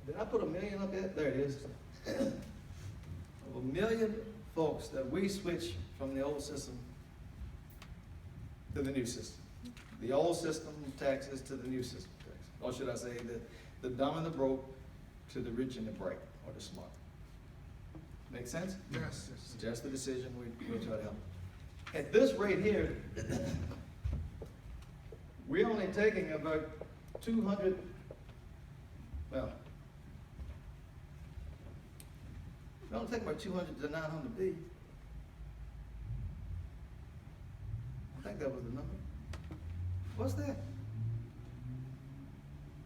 Did I put 1 million up there? There it is. Of 1 million folks that we switch from the old system to the new system. The old system taxes to the new system taxes. Or should I say the dumb and the broke to the rich and the bright or the smart. Make sense? Yes. It's just the decision we try to help. At this rate here, we're only taking about 200, well, we only take about 200 to 900 billion. I think that was the number. What's that?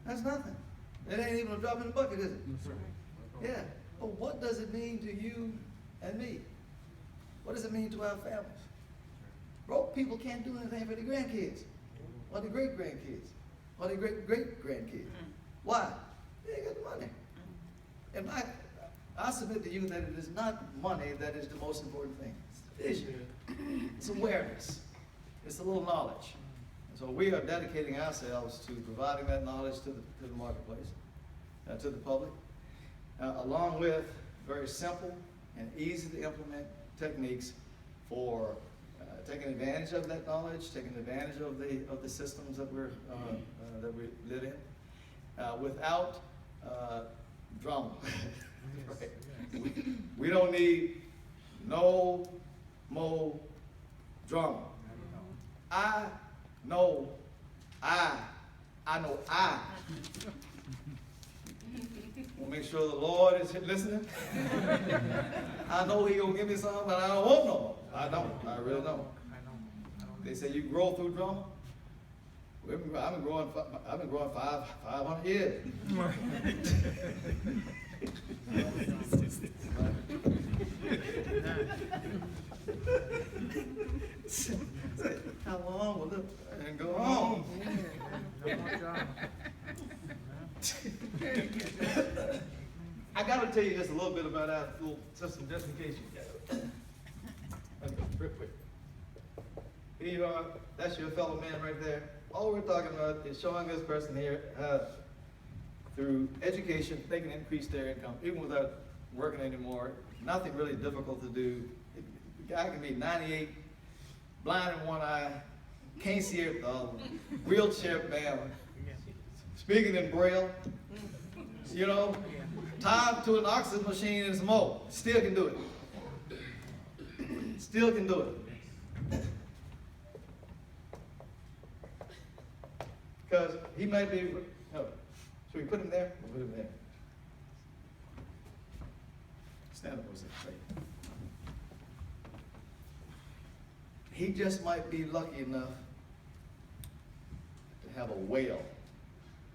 That's nothing. It ain't even a drop in the bucket, is it? Yeah. But what does it mean to you and me? What does it mean to our families? Broke people can't do anything for their grandkids, or their great-grandkids, or their great-great-grandkids. Why? They ain't got the money. And I submit to you that it is not money that is the most important thing. It's vision. It's awareness. It's a little knowledge. And so we are dedicating ourselves to providing that knowledge to the marketplace, to the public, along with very simple and easy to implement techniques for taking advantage of that knowledge, taking advantage of the systems that we live in, without drama. Right? We don't need no more drama. I know I will make sure the Lord is listening. I know He gonna give me something, but I don't want no more. I don't. I really don't. They say you grow through drama. I've been growing 500 years. How long will it and go on? I got to tell you just a little bit about our little system, just in case you get it. Okay, real quick. Here you are. That's your fellow man right there. All we're talking about is showing this person here through education, they can increase their income, even without working anymore. Nothing really difficult to do. The guy can be 98, blind in one eye, can't see it, wheelchair bound, speaking in Braille, you know, tied to an oxygen machine and some more. Still can do it. Still can do it. Because he might be, no, should we put him there? We'll put him there. Stand up for a second. Right. He just might be lucky enough to have a whale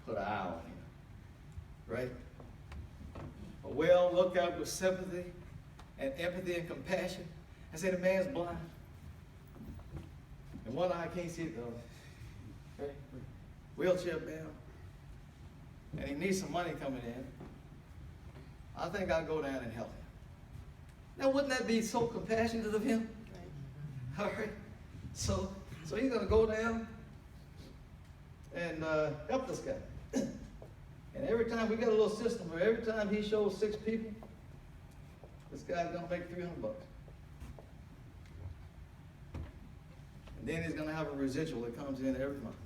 put an eye on him. Right? A whale look out with sympathy and empathy and compassion and say the man's blind. And one eye can't see the other. Right? Wheelchair bound, and he needs some money coming in. I think I'll go down and help him. Now, wouldn't that be so compassionate of him? All right. So he's going to go down and help this guy. And every time we got a little system where every time he shows 6 people, this guy's going to make $300. And then he's going to have a residual that comes in every month.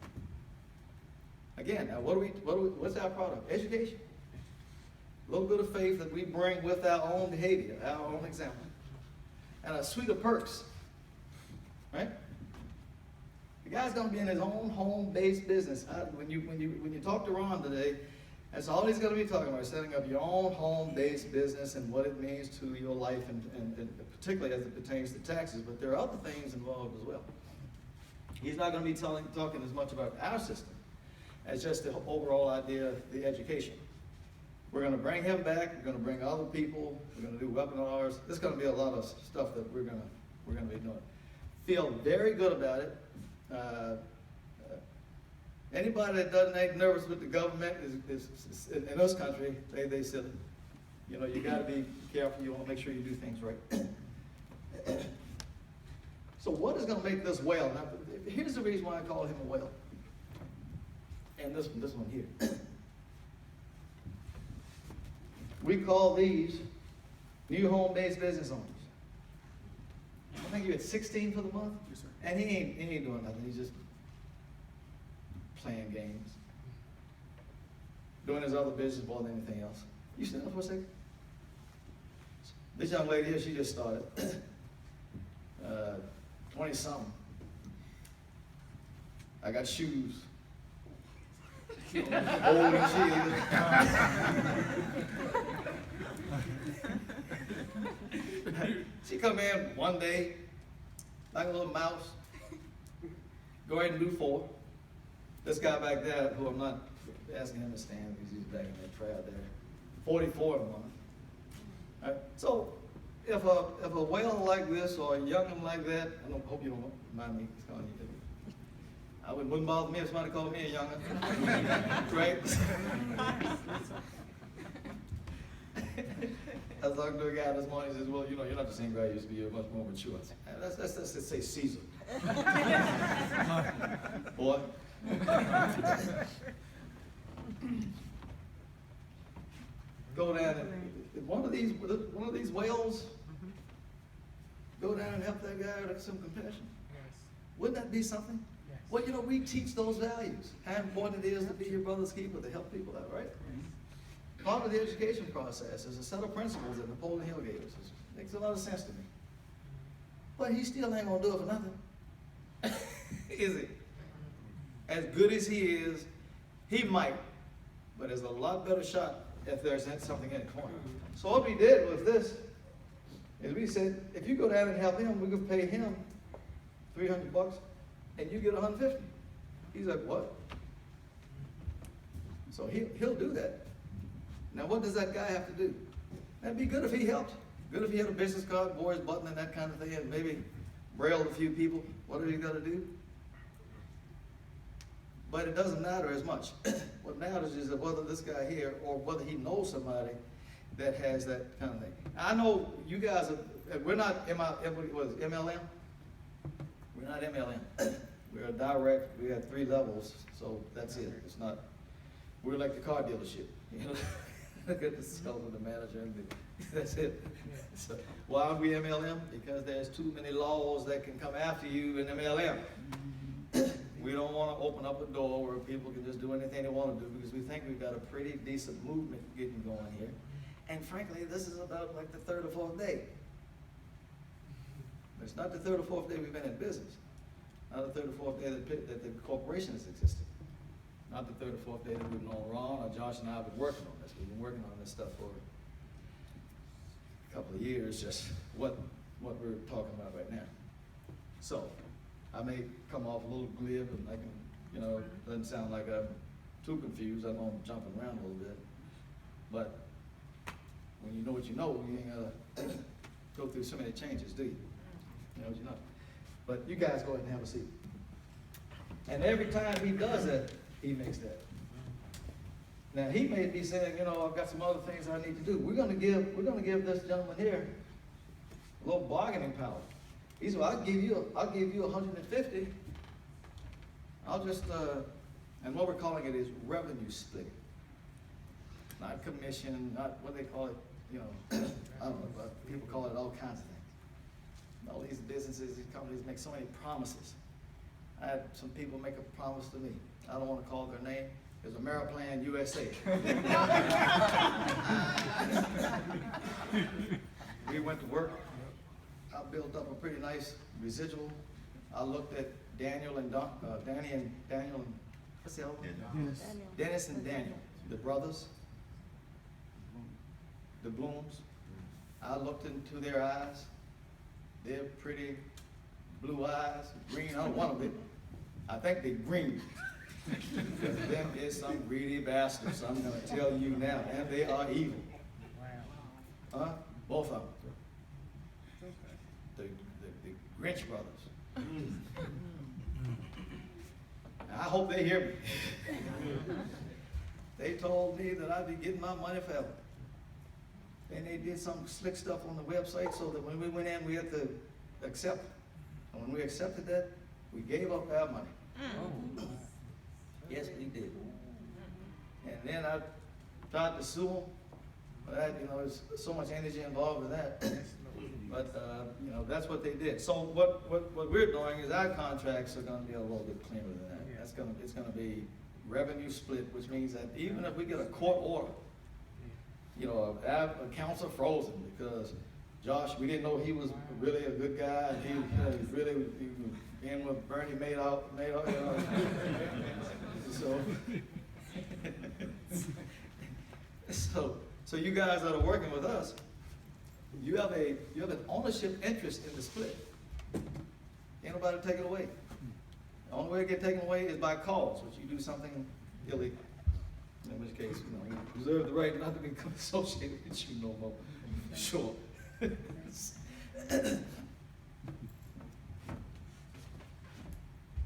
Again, now what's our product? Education. A little bit of faith that we bring with our own behavior, our own example. And a suite of perks. Right? The guy's going to be in his own home-based business. When you talk to Ron today, that's all he's going to be talking about, setting up your own home-based business and what it means to your life, and particularly as it pertains to taxes. But there are other things involved as well. He's not going to be talking as much about our system as just the overall idea of the education. We're going to bring him back. We're going to bring other people. We're going to do webinars. There's going to be a lot of stuff that we're going to be doing. Feel very good about it. Anybody that doesn't act nervous with the government is in this country, they silly. You know, you got to be careful. You want to make sure you do things right. So what is going to make this whale? Now, here's the reason why I call him a whale. And this one here. We call these new home-based business owners. I think you had 16 for the month? Yes, sir. And he ain't doing nothing. He's just playing games. Doing his other business more than anything else. You stand up for a second? This young lady here, she just started. 20-something. I got shoes old and she is. She come in one day, like a little mouse, go ahead and do 4. This guy back there, who I'm not asking him to stand because he's back in that crowd there, 44 in one. Right? So, if a whale like this or a young'un like that, I don't hope you don't mind me calling you. I wouldn't bother me if somebody called me a young'un, right? I was talking to a guy this morning. He says, "Well, you know, you're not the same guy you used to be. You're much more mature." I said, let's just say Caesar. Boy. Go down and one of these whales. Go down and help that guy with some compassion. Wouldn't that be something? Well, you know, we teach those values. How important it is to be your brother's keeper, to help people out, right? Part of the education process is a set of principles that Napoleon Hill gave us. It makes a lot of sense to me. But he still ain't gonna do it for nothing. Is he? As good as he is, he might. But there's a lot better shot if there's something in the corner. So what we did was this, is we said, if you go down and help him, we could pay him $300 and you get $150. He's like, what? So he'll do that. Now what does that guy have to do? That'd be good if he helped. Good if he had a business card, wore his button and that kind of thing, and maybe brailled a few people. What have you got to do? But it doesn't matter as much. What matters is that whether this guy here or whether he knows somebody that has that kind of thing. I know you guys we're not MLM? We're not MLM. We're a direct, we have 3 levels, so that's it. It's not, we're like the car dealership. You know, look at the sales of the manager and that's it. So, why are we MLM? Because there's too many laws that can come after you in MLM. We don't want to open up a door where people can just do anything they want to do because we think we've got a pretty decent movement getting going here. And frankly, this is about like the 3rd or 4th day. It's not the 3rd or 4th day we've been in business. Not the 3rd or 4th day that the corporation has existed. Not the 3rd or 4th day that we've known Ron or Josh and I have been working on this. We've been working on this stuff for a couple of years, just what we're talking about right now. So, I may come off a little glib and I can, you know, doesn't sound like I'm too confused. I know I'm jumping around a little bit. But when you know what you know, you ain't gotta go through so many changes, do you? You know what you know. But you guys go ahead and have a seat. And every time he does that, he makes that. Now he may be saying, you know, I've got some other things I need to do. We're gonna give this gentleman here a little bargaining power. He said, well, I'll give you 150. I'll just and what we're calling it is revenue splitting. Not commission, not what they call it, you know, I don't know, but people call it all kinds of things. All these businesses, these companies make so many promises. I had some people make a promise to me. I don't want to call their name. It's Ameriplan USA. We went to work. I built up a pretty nice residual. I looked at Daniel and Danny and Daniel and what's the other one? Dennis and Daniel, the brothers, the Blooms. I looked into their eyes. They're pretty blue eyes, green. I don't want them. I think they're green. Because them is some greedy bastards. I'm going to tell you now, and they are evil. Huh? Both of them. The Grinch brothers. I hope they hear me. They told me that I'd be getting my money forever. And they did some slick stuff on the website so that when we went in, we had to accept. And when we accepted that, we gave up our money. Yes, we did. And then I tried to sue them. But that, you know, there's so much energy involved with that. But, you know, that's what they did. So what we're doing is our contracts are going to be a little bit cleaner than that. It's going to be revenue split, which means that even if we get a court order, you know, our accounts are frozen because Josh, we didn't know he was really a good guy. And he was really in with Bernie Madoff, you know. So So you guys that are working with us, you have an ownership interest in the split. Ain't nobody take it away. The only way it get taken away is by cause, which you do something illegal. In which case, you reserve the right not to become associated with you no more. Sure.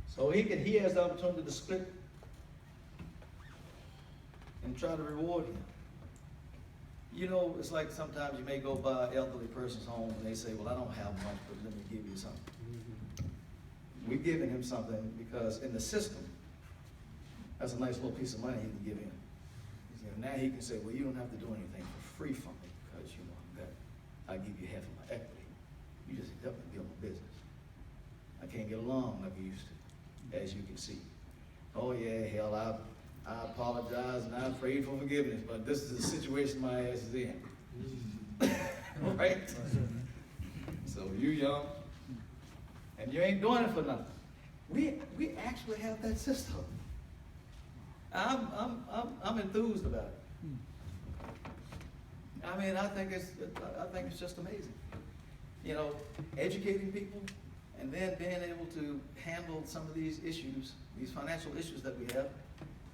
So he has the opportunity to split and try to reward him. You know, it's like sometimes you may go by an elderly person's home and they say, well, I don't have much, but let me give you something. We've given him something because in the system, that's a nice little piece of money he can give him. Now he can say, well, you don't have to do anything for free for me because you know that I give you half of my equity. You just help me build my business. I can't get along like we used to, as you can see. Oh yeah, hell, I apologize and I'm afraid for forgiveness, but this is the situation my ass is in. Right? So you young, and you ain't doing it for nothing. We actually have that system. I'm enthused about it. I mean, I think it's just amazing. You know, educating people and then being able to handle some of these issues, these financial issues that we have.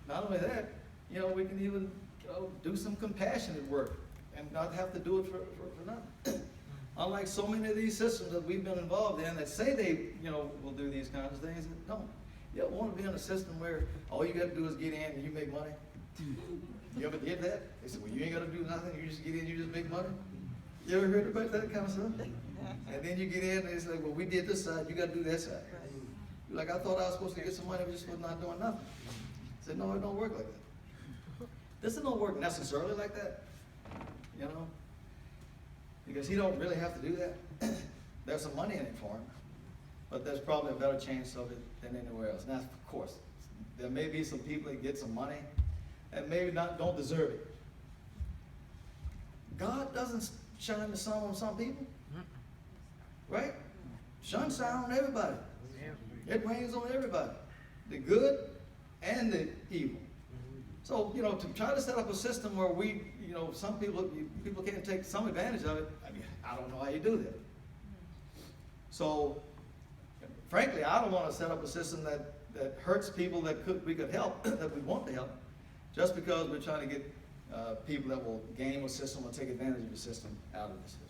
Not only that, you know, we can even do some compassionate work and not have to do it for nothing. Unlike so many of these systems that we've been involved in that say they, you know, will do these kinds of things and don't. You don't want to be in a system where all you got to do is get in and you make money. You ever did that? They said, well, you ain't got to do nothing. You just get in, you just make money. You ever heard about that kind of stuff? And then you get in and it's like, well, we did this side, you got to do that side. You're like, I thought I was supposed to get some money, but just was not doing nothing. I said, no, it don't work like that. This don't work necessarily like that, you know? Because he don't really have to do that. There's some money in it for him, but there's probably a better chance of it than anywhere else. Now, of course, there may be some people that get some money and maybe don't deserve it. God doesn't shine the sun on some people, right? Sun shine on everybody. It rains on everybody, the good and the evil. So, you know, to try to set up a system where we, you know, some people can't take some advantage of it, I mean, I don't know how you do that. So, frankly, I don't want to set up a system that hurts people that we could help, that we want to help, just because we're trying to get people that will game a system or take advantage of the system out of the system.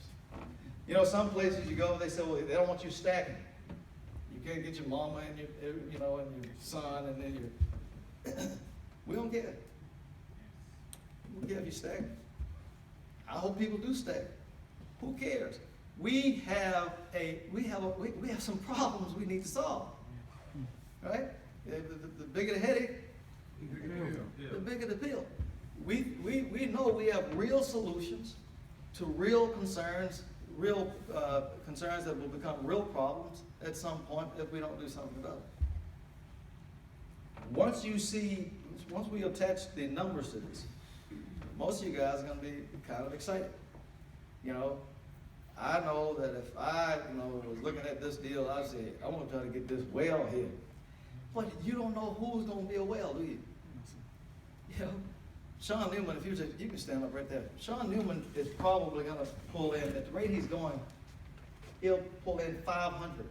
You know, some places you go, they say, well, they don't want you stacking. You can't get your mama and your, you know, and your son and then your, we don't care. We don't care if you stack. I hope people do stack. Who cares? We have some problems we need to solve, right? The bigger the headache, the bigger the pill. We know we have real solutions to real concerns that will become real problems at some point if we don't do something about it. Once we attach the numbers to this, most of you guys are going to be kind of excited. You know, I know that if I, you know, was looking at this deal, I'd say, I want to try to get this well here. But you don't know who's going to be a well, do you? You know, Sean Newman, if you can stand up right there. Sean Newman is probably going to pull in, at the rate he's going, he'll pull in 500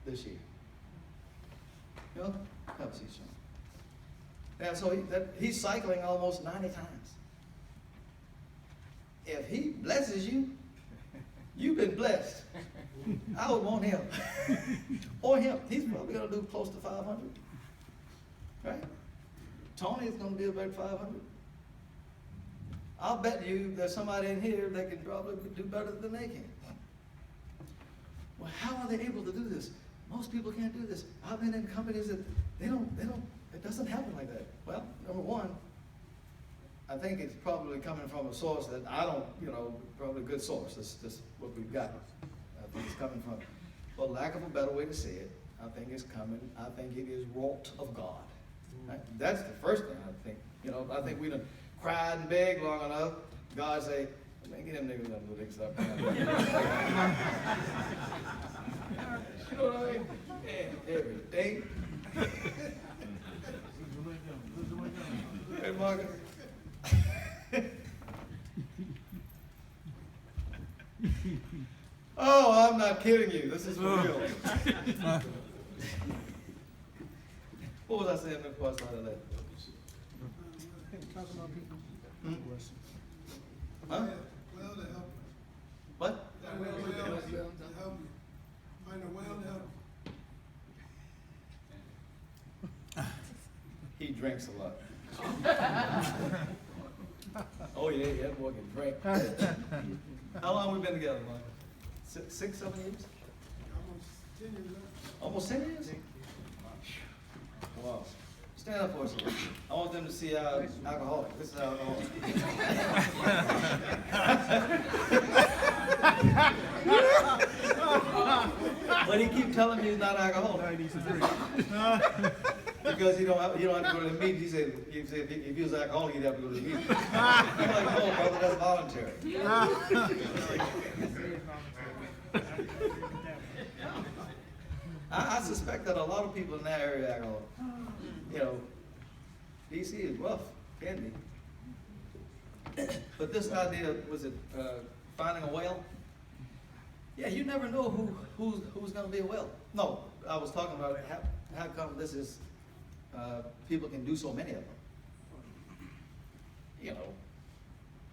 this year. You know, have a seat, Sean. And so he's cycling almost 90 times. If he blesses you, you've been blessed. I would want him. Or him. He's probably going to do close to 500. Right? Tony is going to be about 500. I'll bet you there's somebody in here that can probably do better than they can. Well, how are they able to do this? Most people can't do this. I've been in companies that it doesn't happen like that. Well, number one, I think it's probably coming from a source that I don't, you know, probably a good source. That's what we've got. I think it's coming from, for lack of a better way to say it, I think it is wrought of God. Right? That's the first thing I think. You know, I think we done cried and begged long enough. God say, man, get them niggas done with this stuff. You know what I mean? And every day. Hey, Marcus. kidding you. This is for real. What was I saying before I started that? Hmm? Huh? Well, to help. What? That well to help you. Find a well to help. He drinks a lot. Oh yeah, that boy can drink. How long we been together, Mike? 6, 7 years? Almost 10 years left. Almost 10 years? Wow. Stand up for us. I want them to see how alcoholic. This is how alcoholic. But he keep telling me he's not alcoholic. Because he don't have to go to the meeting. He said if he was alcoholic, he'd have to go to the meeting. I'm like, no, brother, that's voluntary. I suspect that a lot of people in that area are alcoholic. You know, DC is rough, can be. But this idea, was it finding a whale? Yeah, you never know who's going to be a whale. No, I was talking about how come this is, people can do so many of them. You know,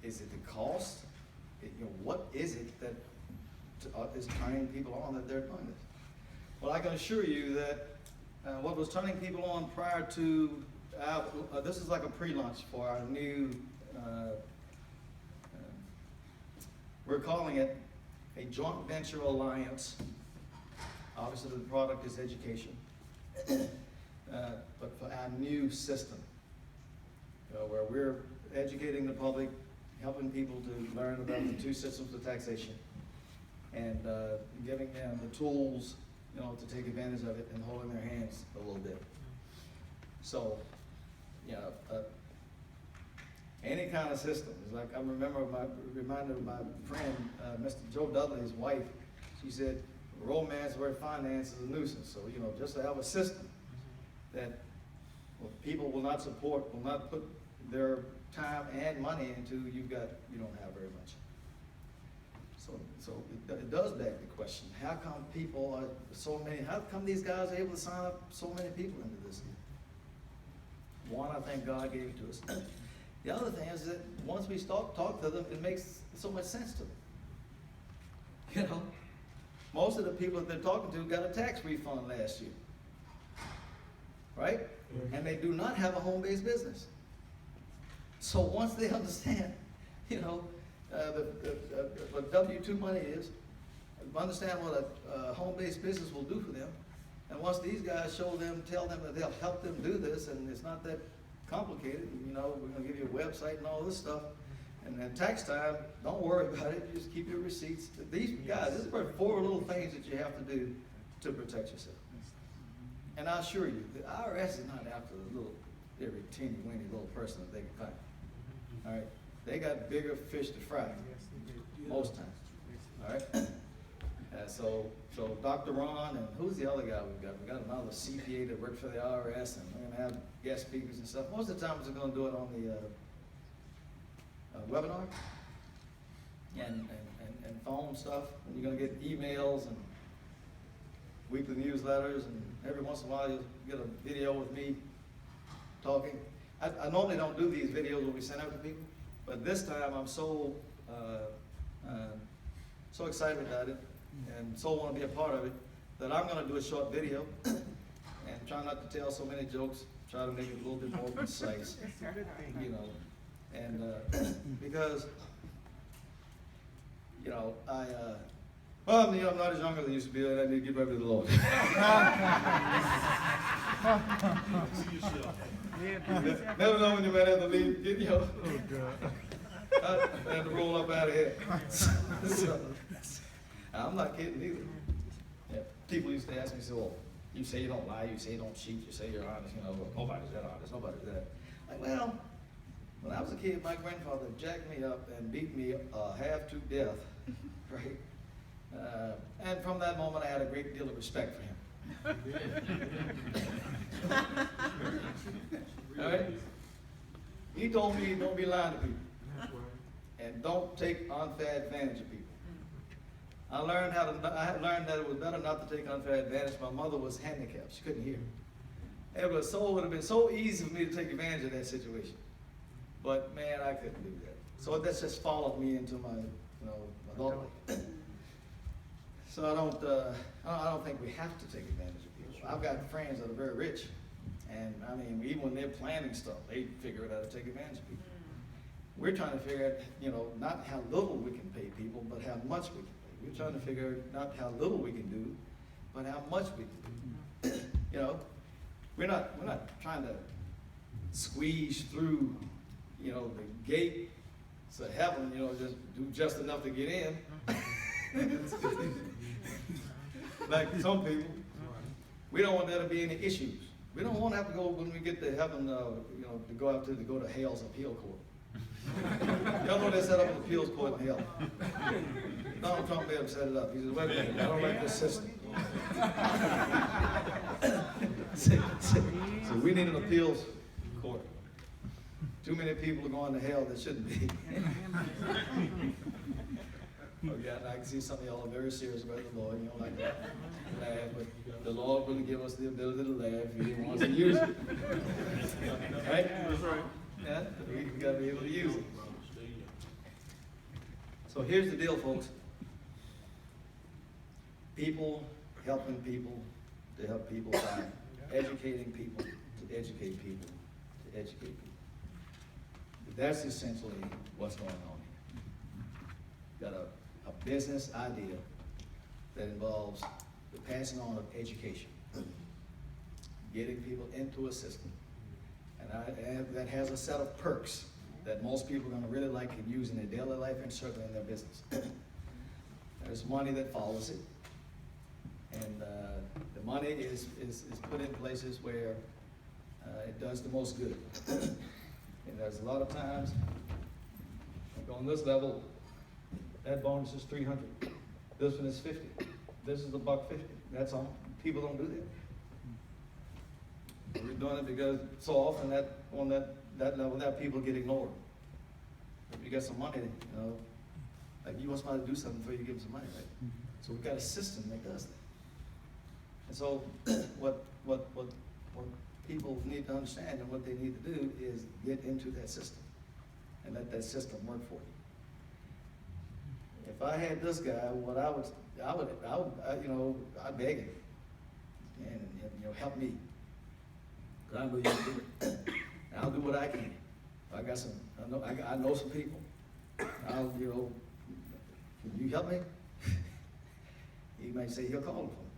is it the cost? What is it that is turning people on that they're doing this? Well, I can assure you that what was turning people on prior to, this is like a pre-launch for our new, we're calling it a joint venture alliance. Obviously the product is education, but for our new system, where we're educating the public, helping people to learn about the two systems of taxation, and giving them the tools, to take advantage of it and holding their hands a little bit. So, any kind of system. It's like I reminded of my friend, Mr. Joe Dudley's wife. She said, romance where finance is a nuisance. So, just to have a system that people will not support, will not put their time and money into, you don't have very much. So it does beg the question, how come people are how come these guys are able to sign up so many people into this? One, I think God gave it to us. The other thing is that once we talk to them, it makes so much sense to them. Most of the people that they're talking to got a tax refund last year, right? And they do not have a home-based business. So once they understand, what W-2 money is, understand what a home-based business will do for them, and once these guys tell them that they'll help them do this, and it's not that complicated, we're going to give you a website and all this stuff, and then tax time, don't worry about it, just keep your receipts. These guys, this is 4 little things that you have to do to protect yourself. And I assure you, the IRS is not after every teeny-weeny little person that they can find. All right? They got bigger fish to fry, most times. All right? So Dr. Ron, and who's the other guy we've got? We've got another CPA that works for the IRS, and we're going to have guest speakers and stuff. Most of the time, we're going to do it on the webinar and phone stuff. And you're going to get emails and weekly newsletters, and every once in a while, you'll get a video with me talking. I normally don't do these videos when we send out to people, but this time I'm so excited about it and so want to be a part of it that I'm going to do a short video and try not to tell so many jokes, try to make it a little bit more concise, and because, I'm not as young as I used to be, and I need to get back to the Lord. Never know when you might have to leave, I have to roll up out of here. I'm not kidding either. Yeah, people used to ask me, well, you say you don't lie, you say you don't cheat, you say you're honest, nobody's that honest, nobody's that. Like, well, when I was a kid, my grandfather jacked me up and beat me half to death, right? And from that moment, I had a great deal of respect for him. All right? He told me don't be lying to people. And don't take unfair advantage of people. I had learned that it was better not to take unfair advantage. My mother was handicapped, she couldn't hear. It would have been so easy for me to take advantage of that situation. But man, I couldn't do that. So that's just followed me into my, adult life. So I don't think we have to take advantage of people. I've got friends that are very rich, and I mean, even when they're planning stuff, they figure out how to take advantage of people. We're trying to figure out, not how little we can pay people, but how much we can pay. We're trying to figure out not how little we can do, but how much we can do. We're not trying to squeeze through, the gate to heaven, just do just enough to get in. Like some people, we don't want there to be any issues. We don't want to have to go when we get to heaven, to go to hell's appeal court. Y'all know they set up an appeals court in hell. Donald Trump may have set it up. He says, wait a minute, I don't like this system. So we need an appeals court. Too many people are going to hell that shouldn't be. Oh yeah, and I can see some of y'all are very serious about the Lord. You don't like to laugh, but the Lord will give us the ability to laugh if He wants to use it. Right? That's right. Yeah, we got to be able to use it. So here's the deal, folks. People helping people to help people by educating people to educate people to educate people. That's essentially what's going on here. Got a business idea that involves the passing on of education, getting people into a system, and that has a set of perks that most people are going to really like and use in their daily life and certainly in their business. There's money that follows it, and the money is put in places where it does the most good. And there's a lot of times, like on this level, that bonus is $300. This one is $50. This is $150. That's all. People don't do that. We're doing it because so often on that level, that people get ignored. If you get some money, like you want somebody to do something before you give them some money, right? So we've got a system that does that. And so what people need to understand and what they need to do is get into that system and let that system work for you. If I had this guy, I'd beg him and help me. But I know you can do it. And I'll do what I can. I know some people. Can you help me? He might say he'll call them for me.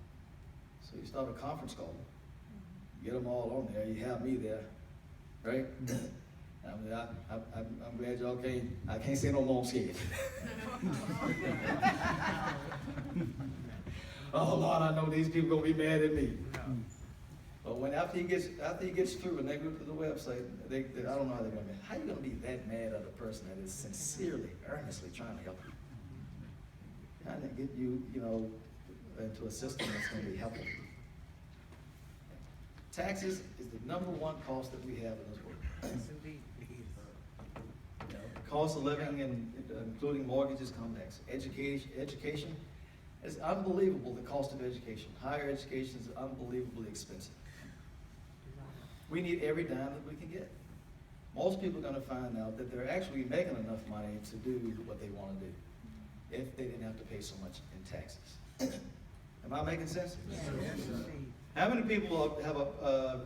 So you start a conference call. Get them all on there. You have me there, right? I'm glad y'all came. I can't say no more, I'm scared. Oh Lord, I know these people gonna be mad at me. But after he gets through and they go to the website, I don't know how they're gonna be. How are you gonna be that mad at a person that is sincerely, earnestly trying to help you? Trying to get you, into a system that's gonna be helpful. Taxes is the number one cost that we have in this world. Yes, indeed. Cost of living, and including mortgages, come next. Education is unbelievable. The cost of education, higher education, is unbelievably expensive. We need every dime that we can get. Most people are going to find out that they're actually making enough money to do what they want to do if they didn't have to pay so much in taxes. Am I making sense? Yes, indeed. How many people have a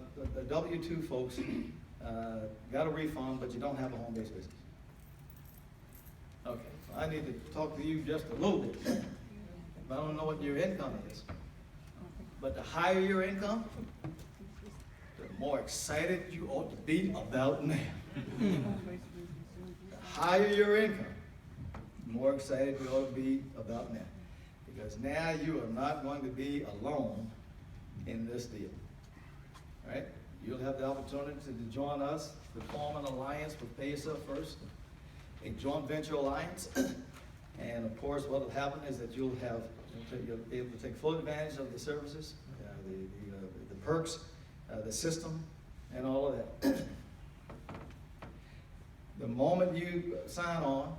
W-2 folks got a refund, but you don't have a home-based business? Okay, so I need to talk to you just a little bit. I don't know what your income is, but the higher your income, the more excited you ought to be about now. The higher your income, the more excited you ought to be about now. Because now you are not going to be alone in this deal. Right? You'll have the opportunity to join us to form an alliance with Pay Yourself First, a joint venture alliance. And of course, what will happen is that you'll be able to take full advantage of the services, the perks, the system, and all of that. The moment you sign on,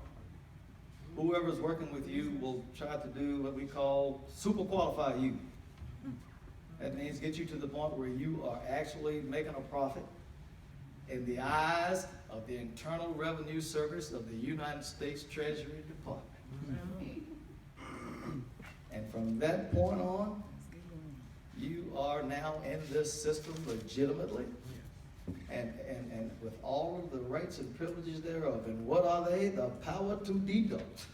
whoever's working with you will try to do what we call super qualify you. That means get you to the point where you are actually making a profit in the eyes of the Internal Revenue Service of the United States Treasury Department. And from that point on, you are now in this system legitimately and with all of the rights and privileges thereof. And what are they? The power to deduct.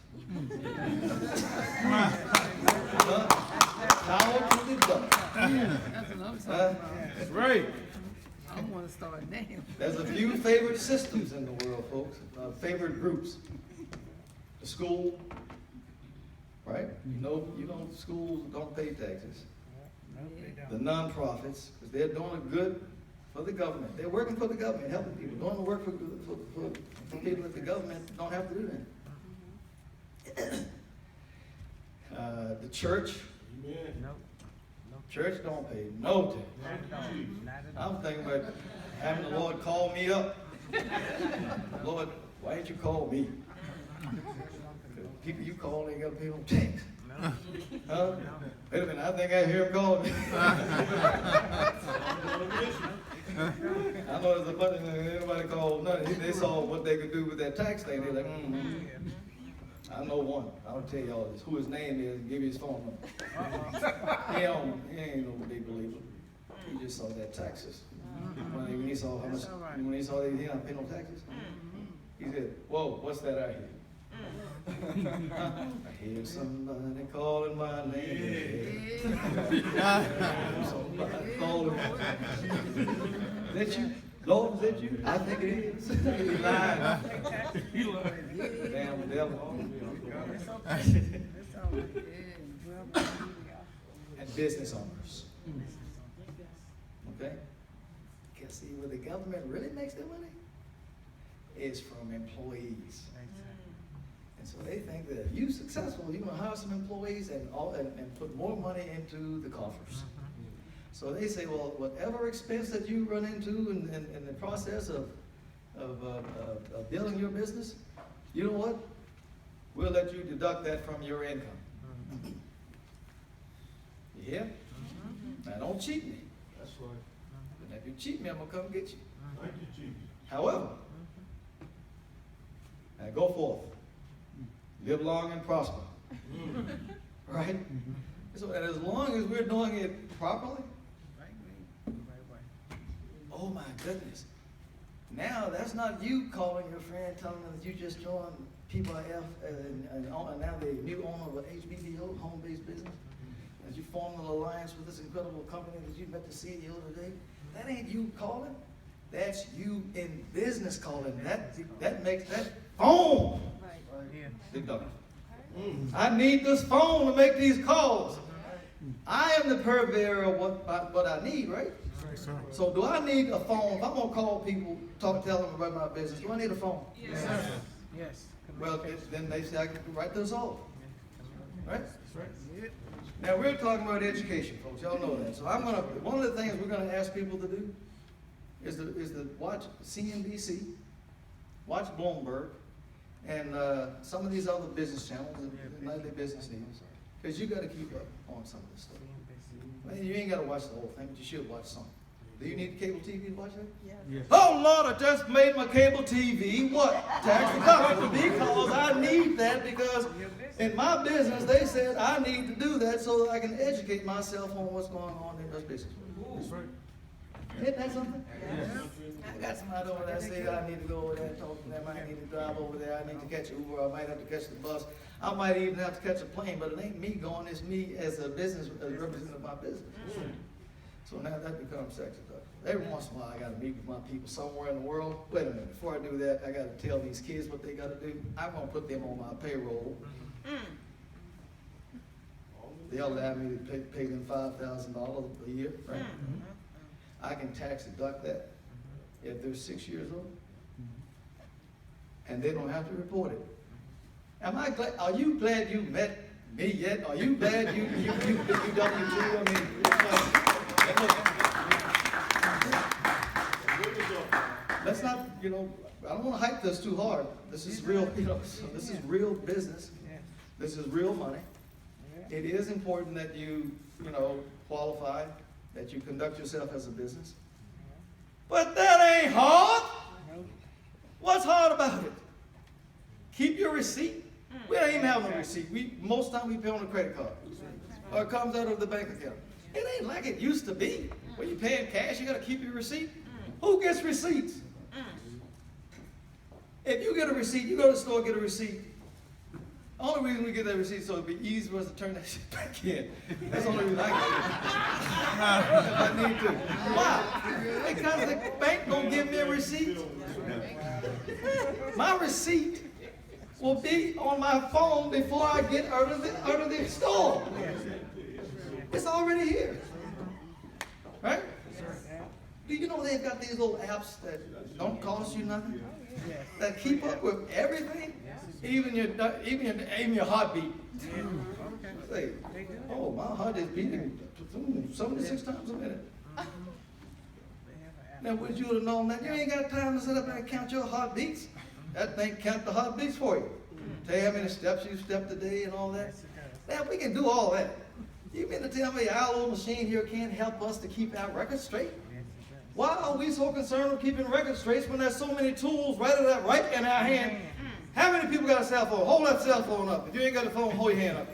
Power to deduct. That's what I'm talking about. That's right. I want to start now. There's a few favorite systems in the world, folks, favorite groups. The school, right? You know schools don't pay taxes. The nonprofits, because they're doing good for the government. They're working for the government, helping people, doing the work for people that the government don't have to do that. The church. Church don't pay no tax. I'm thinking about having the Lord call me up. Lord, why didn't you call me? People you call ain't gotta pay no tax. Huh? Wait a minute, I think I hear him calling me. I know there's a bunch of anybody called nothing. They saw what they could do with that tax thing. They're like, I know one. I'll tell y'all this. Who his name is and give you his phone number. He ain't no big believer. He just saw that taxes. When he saw how much, when he saw that he didn't pay no taxes, he said, "Whoa, what's that I hear?" I hear somebody calling my name. Somebody calling. Is that you? Lord, is that you? I think it is. He lied. Damn devil. And business owners. Okay? Because see, where the government really makes their money is from employees. And so they think that if you're successful, you're going to hire some employees and put more money into the coffers. So they say, well, whatever expense that you run into in the process of building your business, you know what? We'll let you deduct that from your income. You hear? Now don't cheat me. That's right. But if you cheat me, I'm going to come get you. Thank you, Jesus. However, now go forth. Live long and prosper. Right? So that as long as we're doing it properly, oh my goodness. Now that's not you calling your friend telling them that you just joined PYF and now the new owner of HBBO, home-based business. As you formed an alliance with this incredible company that you met the CEO today. That ain't you calling. That's you in business calling. That makes that phone. Deduct. I need this phone to make these calls. I am the purveyor of what I need, right? So do I need a phone? If I'm going to call people, tell them about my business, do I need a phone? Yes. Yes. Well, then they say I can write those off. Right? Yep. Now we're talking about education, folks. Y'all know that. So one of the things we're gonna ask people to do is to watch CNBC, watch Bloomberg, and some of these other business channels, and nightly business news, because you got to keep up on some of this stuff. I mean, you ain't got to watch the whole thing, but you should watch some. Do you need cable TV to watch that? Yes. Oh Lord, I just made my cable TV what? Tax deductible, because I need that, because in my business they said I need to do that so that I can educate myself on what's going on in this business. That's right. Isn't that something? Yes. I got somebody over there say I need to go over there and talk to them. I need to drive over there. I need to catch an Uber. I might have to catch the bus. I might even have to catch a plane, but it ain't me going. It's me as a business, as a representative of my business. So now that becomes tax deductible. Every once in a while, I got to meet with my people somewhere in the world. Wait a minute. Before I do that, I got to tell these kids what they got to do. I'm going to put them on my payroll. They'll allow me to pay them $5,000 a year, right? I can tax deduct that if they're 6 years old, and they don't have to report it. Am I glad? Are you glad you met me yet? Are you glad you W-2? I mean, let's not, I don't want to hype this too hard. This is real, so this is real business. Yes. This is real money. Yeah. It is important that you qualify, that you conduct yourself as a business. But that ain't hard. No. What's hard about it? Keep your receipt. We don't even have no receipt. Most time we pay on a credit card. Or it comes out of the bank account. It ain't like it used to be. When you pay in cash, you gotta keep your receipt. Who gets receipts? If you get a receipt, you go to the store, get a receipt. The only reason we get that receipt so it'd be easy for us to turn that shit back in. That's the only reason I get it. If I need to. Why? Because the bank don't give me a receipt. My receipt will be on my phone before I get out of the store. It's already here. Right? Do you know they've got these little apps that don't cost you nothing? That keep up with everything? Even your heartbeat. Say, oh, my heart is beating 76 times a minute. Now, would you have known that? You ain't got time to sit up and count your heartbeats. That thing count the heartbeats for you. Tell you how many steps you stepped a day and all that. Now, we can do all that. You mean to tell me our little machine here can't help us to keep our records straight? Why are we so concerned with keeping records straight when there's so many tools right in our hand? How many people got a cell phone? Hold that cell phone up. If you ain't got a phone, hold your hand up.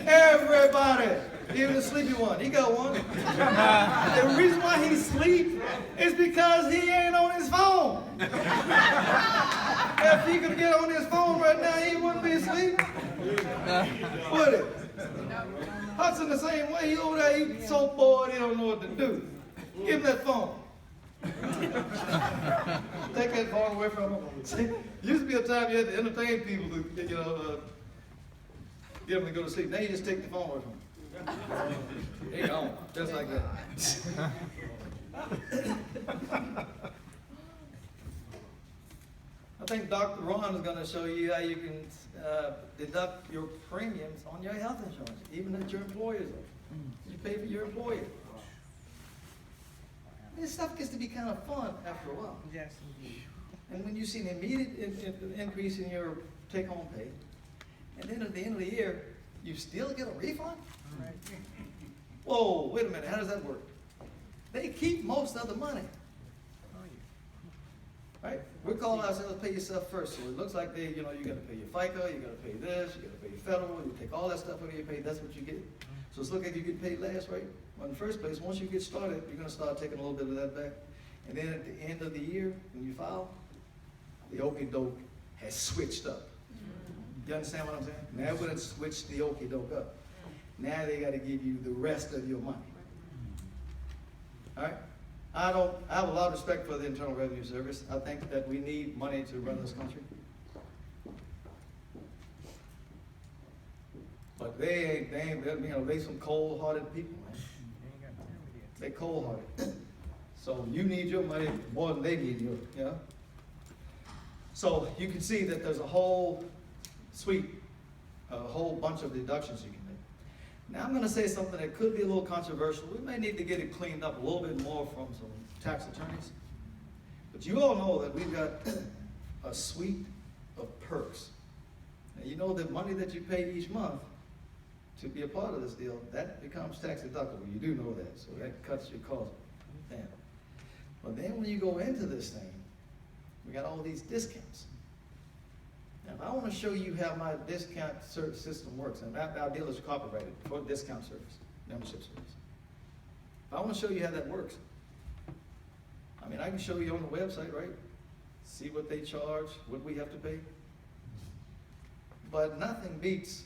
Everybody, even the sleepy one, he got one. The reason why he sleep is because he ain't on his phone. If he could get on his phone right now, he wouldn't be asleep. Would it? Hudson the same way. He over there, he's so bored, he don't know what to do. Give him that phone. Take that phone away from him. See, used to be a time you had to entertain people to, get them to go to sleep. Now you just take the phone away from them. He gone, just like that. I think Dr. Ron is going to show you how you can deduct your premiums on your health insurance, even at your employer's. You pay for your employer. This stuff gets to be kind of fun after a while. Yes, indeed. And when you see an immediate increase in your take-home pay, and then at the end of the year, you still get a refund? Right. Whoa, wait a minute, how does that work? They keep most of the money, Oh, yeah. right? We call ourselves pay yourself first, so it looks like you gotta pay your FICA, you gotta pay this, you gotta pay your federal, you take all that stuff out of your pay, that's what you get. So it's looking like you get paid last, right? Well, in the first place, once you get started, you're gonna start taking a little bit of that back. And then at the end of the year, when you file, the okey-doke has switched up. You understand what I'm saying? Now when it's switched the okey-doke up, now they gotta give you the rest of your money. All right? I have a lot of respect for the Internal Revenue Service. I think that we need money to run this country. But they some cold-hearted people, man. Ain't got time to get. They cold-hearted. So you need your money more than they need yours, you know? So you can see that there's a whole suite, a whole bunch of deductions you can make. Now I'm gonna say something that could be a little controversial. We may need to get it cleaned up a little bit more from some tax attorneys. But you all know that we've got a suite of perks. Now you know the money that you pay each month to be a part of this deal, that becomes tax deductible. You do know that, so that cuts your cost down. But then when you go into this thing, we got all these discounts. Now, if I want to show you how my discount service system works, and our deal is copyrighted for discount service, membership service. If I want to show you how that works, I mean, I can show you on the website, right? See what they charge, what we have to pay. But nothing beats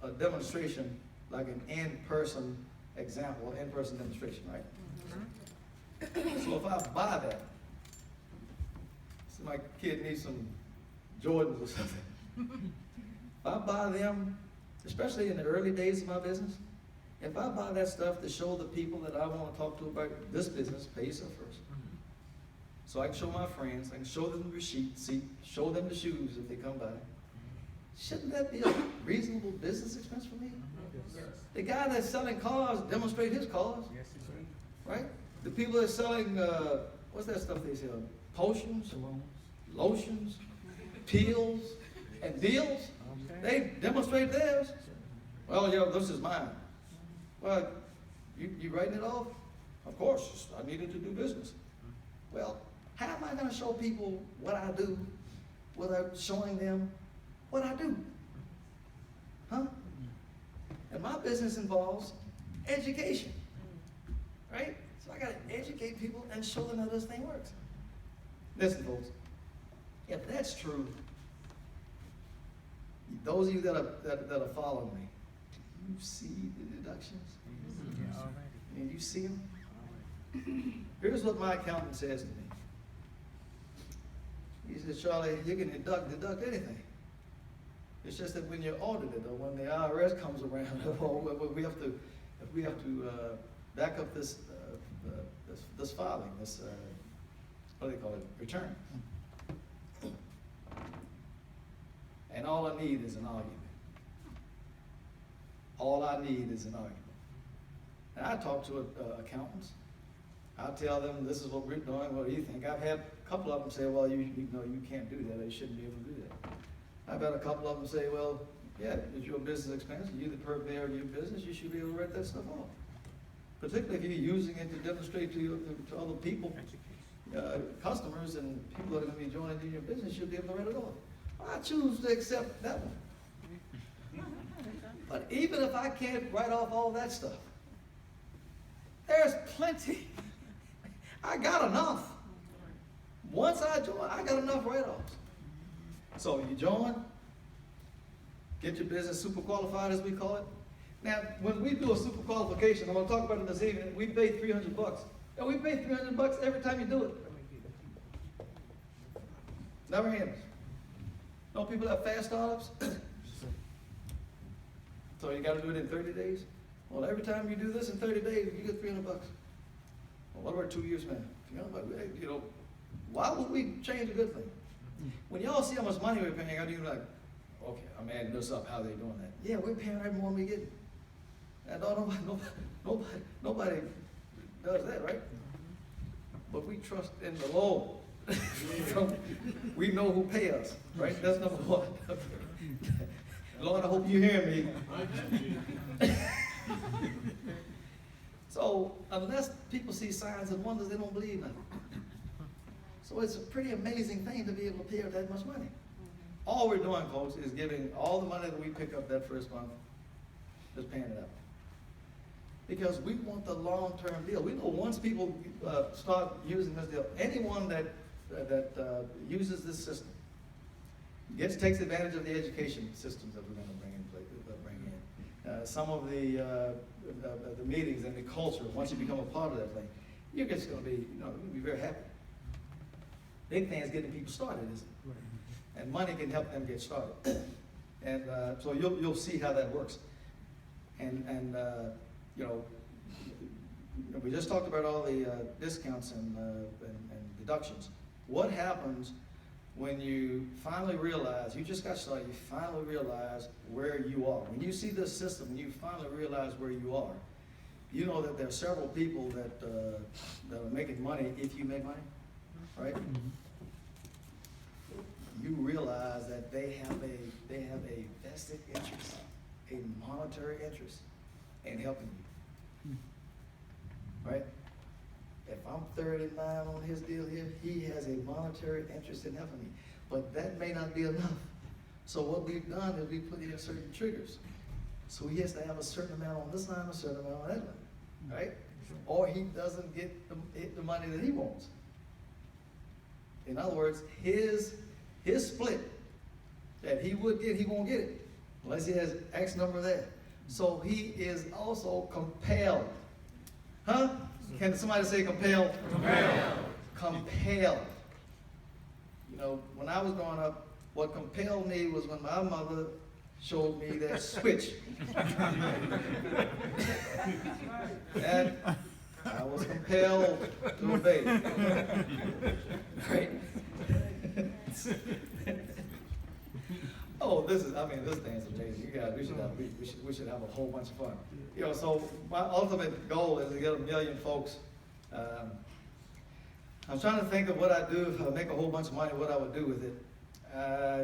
a demonstration like an in-person example, an in-person demonstration, right? So if I buy that, so my kid needs some Jordans or something. If I buy them, especially in the early days of my business, if I buy that stuff to show the people that I want to talk to about this business, pay yourself first. So I can show my friends, I can show them the receipt, show them the shoes if they come by. Shouldn't that be a reasonable business expense for me? Yes. The guy that's selling cars, demonstrate his cars, Yes, indeed. right? The people that are selling, what's that stuff they sell? Potions, lotions, peels, and deals. They demonstrate theirs. Well, this is mine. Well, you writing it off? Of course, I needed to do business. Well, how am I going to show people what I do without showing them what I do? Huh? And my business involves education, right? So I got to educate people and show them how this thing works. Listen, folks, if that's true, those of you that are following me, do you see the deductions? Yeah, already. And you see them? Here's what my accountant says to me. He says, Charlie, you can deduct anything. It's just that when you're audited or when the IRS comes around, or we have to back up this filing, this what do they call it, return. And all I need is an argument. All I need is an argument. And I talk to accountants. I tell them this is what we're doing. What do you think? I've had a couple of them say, "Well, you can't do that. You shouldn't be able to do that." I've had a couple of them say, "Well, yeah, it's your business expense. You're the purveyor of your business. You should be able to write that stuff off. Particularly if you're using it to demonstrate to other people, customers, and people that are going to be joining in your business. You'll be able to write it off." I choose to accept that one. But even if I can't write off all that stuff, there's plenty. I got enough. Once I join, I got enough write-offs. So you join, get your business super qualified, as we call it. Now, when we do a super qualification, I'm going to talk about it this evening, we pay $300. And we pay $300 every time you do it. Never ends. No people have fast startups. So you got to do it in 30 days. Well, every time you do this in 30 days, you get $300. Well, what about 2 years, man? Why would we change a good thing? When y'all see how much money we're paying, I'd be like, okay, I'm adding this up. How are they doing that? Yeah, we're paying right more than we get. And nobody does that, right? But we trust in the Lord. We know who pay us, right? That's number one. Lord, I hope you hear me. So unless people see signs and wonders, they don't believe nothing. So it's a pretty amazing thing to be able to pay out that much money. All we're doing, folks, is giving all the money that we pick up that first month, just paying it out. Because we want the long-term deal. We know once people start using this deal, anyone that uses this system takes advantage of the education systems that we're going to bring in. Some of the meetings and the culture. Once you become a part of that thing, you're just going to be, you're going to be very happy. Big thing is getting people started, isn't it? And money can help them get started. And so you'll see how that works. And we just talked about all the discounts and deductions. What happens when you finally realize, you just got started, you finally realize where you are? When you see this system, you finally realize where you are. You know that there are several people that are making money if you make money, right? You realize that they have a vested interest, a monetary interest in helping you, right? If I'm 39 on his deal here, he has a monetary interest in helping me. But that may not be enough. So what we've done is we put in certain triggers. So he has to have a certain amount on this line, a certain amount on that line, right? Or he doesn't get the money that he wants. In other words, his split that he would get, he won't get it unless he has X number there. So he is also compelled. Huh? Can somebody say compelled? Compelled. Compelled. When I was growing up, what compelled me was when my mother showed me that switch. And I was compelled to obey. Right? Oh, this thing's amazing. You guys, we should have a whole bunch of fun. So my ultimate goal is to get 1 million folks. I'm trying to think of what I'd do if I make a whole bunch of money, what I would do with it.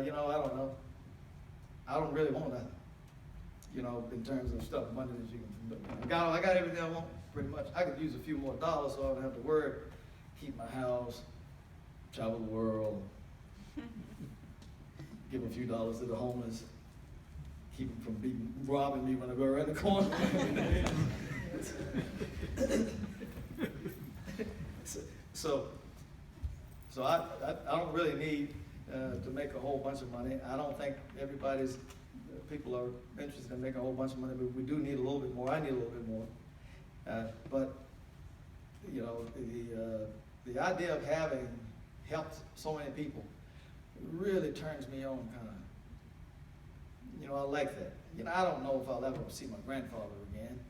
You know, I don't know. I don't really want that. You know, in terms of stuff, money that you can, I got everything I want, pretty much. I could use a few more dollars so I don't have to worry. Keep my house, travel the world, give a few dollars to the homeless, keep them from robbing me when I go around the corner. So I don't really need to make a whole bunch of money. I don't think people are interested in making a whole bunch of money, but we do need a little bit more. I need a little bit more. But you know, the idea of having helped so many people really turns me on, kind of. You know, I like that. You know, I don't know if I'll ever see my grandfather again.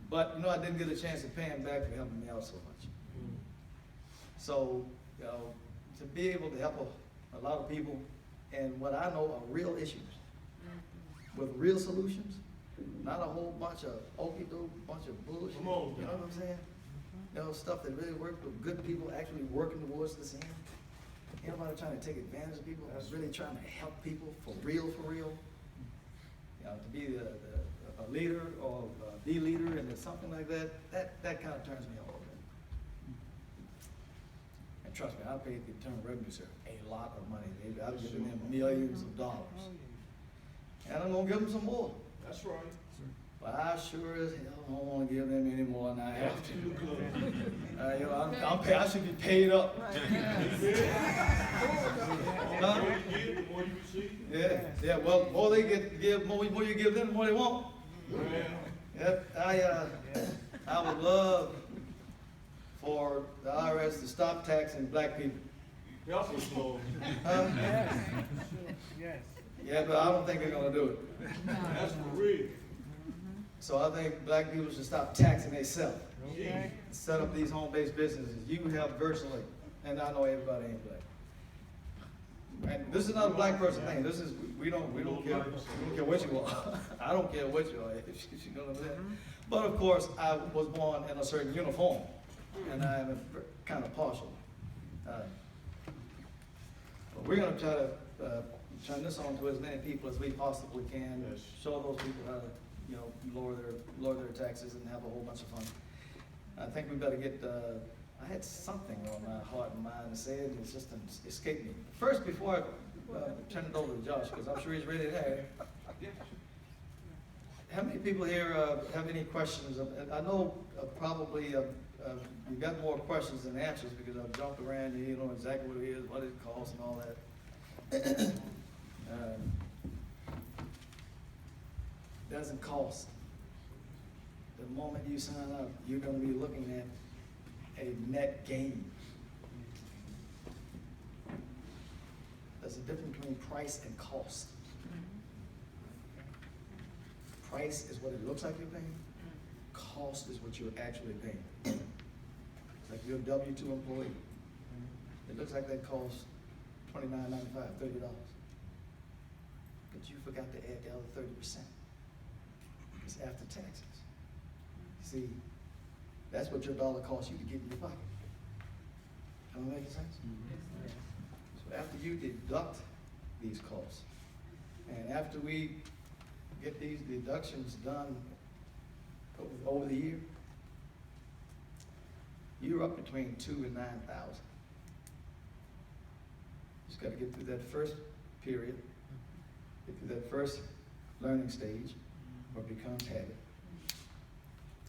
But, you know, I didn't get a chance to pay him back for helping me out so much. So, you know, to be able to help a lot of people and what I know are real issues with real solutions, not a whole bunch of okey-doke, bunch of bullshit. Come on. You know what I'm saying? You know, stuff that really works with good people actually working towards the same. Ain't nobody trying to take advantage of people. That's really trying to help people for real, for real. You know, to be a leader or the leader and something like that, that kind of turns me on. And trust me, I paid the Internal Revenue Service a lot of money. I've given them millions of dollars. And I'm gonna give them some more. That's right. But I sure as hell don't wanna give them any more than I have to. You know, I should be paid up. The Huh? more you give, the more you receive. Yeah, well, the more they give, more you give them, the more they want. Well, Yep, I would love for the IRS to stop taxing black people. help us, Lord. Huh? Yes. Yes. Yeah, but I don't think they're gonna do it. That's for real. So I think black people should stop taxing themselves. Okay. Set up these home-based businesses. You have virtually, and I know everybody ain't black. And this is not a black person thing. This is, we don't care what you are. I don't care what you are, if you know what I'm saying. But of course, I was born in a certain uniform, and I am kind of partial. But we're gonna try to turn this on to as many people as we possibly can. Yes. Show those people how to, you know, lower their taxes and have a whole bunch of fun. I think we better get, I had something on my heart and mind to say it, and it's just escaped me. First, before I turn it over to Josh, because I'm sure he's ready to have it. How many people here have any questions? I know probably you've got more questions than answers because I've jumped around and you know exactly what it is, what it costs and all that. Doesn't cost. The moment you sign up, you're going to be looking at a net gain. There's a difference between price and cost. Price is what it looks like you're paying. Cost is what you're actually paying. It's like you're a W-2 employee. It looks like that costs $29.95, $30. But you forgot to add the other 30%. It's after taxes. See, that's what your dollar costs you to get in your pocket. Am I making sense? So after you deduct these costs, and after we get these deductions done over the year, you're up between 2,000 and 9,000. Just got to get through that first period, get through that first learning stage, or becomes habit.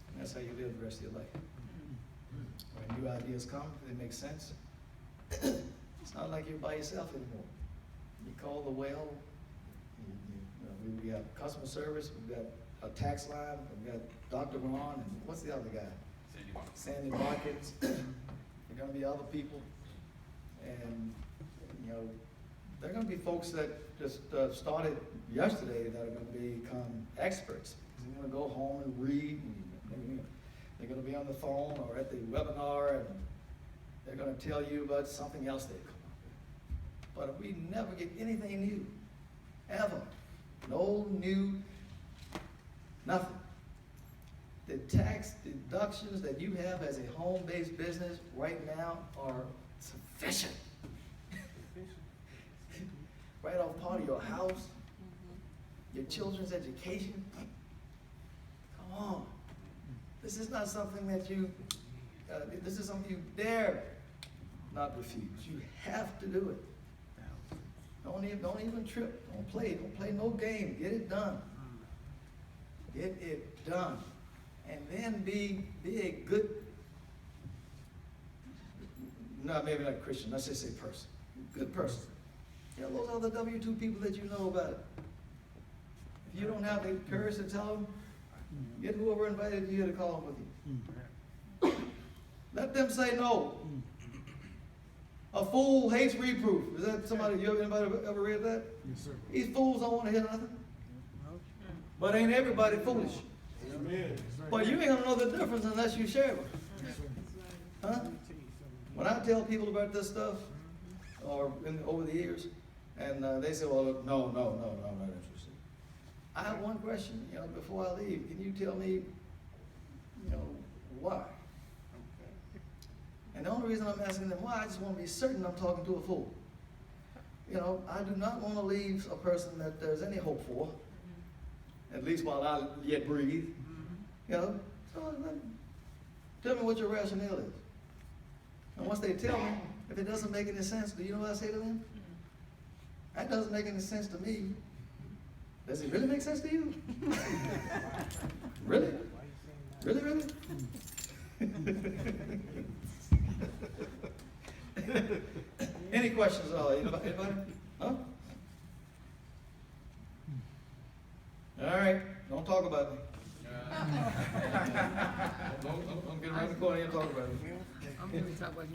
And that's how you live the rest of your life. When new ideas come, they make sense. It's not like you're by yourself anymore. You call the well. We have customer service. We've got a tax line. We've got Dr. Ron, and what's the other guy? Sandy Watkins. There are going to be other people, and you know, there are going to be folks that just started yesterday that are going to become experts. They're going to go home and read, and they're going to be on the phone or at the webinar, and they're going to tell you about something else they've come up with. But if we never get anything new, ever, no new, nothing, the tax deductions that you have as a home-based business right now are sufficient. Right off part of your house, your children's education. Come on. This is not something that you, this is something you dare not refuse. You have to do it. Don't even trip. Don't play no game. Get it done. Get it done. And then be a good, no, maybe not Christian, let's just say person. Good person. Tell those other W-2 people that you know about it. If you don't have the courage to tell them, get whoever invited you to call them with you. Let them say no. A fool hates reproof. Is that somebody, anybody ever read that? Yes, sir. These fools don't want to hear nothing. But ain't everybody foolish. Amen. But you ain't gonna know the difference unless you share it. Huh? When I tell people about this stuff, or over the years, and they say, well, no, I'm not interested. I have one question, before I leave. Can you tell me, why? And the only reason I'm asking them why, I just want to be certain I'm talking to a fool. I do not want to leave a person that there's any hope for, at least while I yet breathe. So tell me what your rationale is. And once they tell me, if it doesn't make any sense, do you know what I say to them? That doesn't make any sense to me. Does it really make sense to you? Really? Really? Any questions at all? Anybody? Huh? All right, don't talk about me. Don't get around the corner and talk about me. I'm going to talk about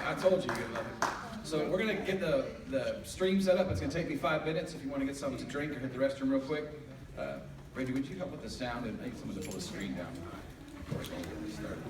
I told you you'd love it. So we're gonna get the stream set up. It's gonna take me 5 minutes. If you want to get something to drink or hit the restroom real quick. Reggie, would you help with the sound and make someone to pull the screen down before we get this started?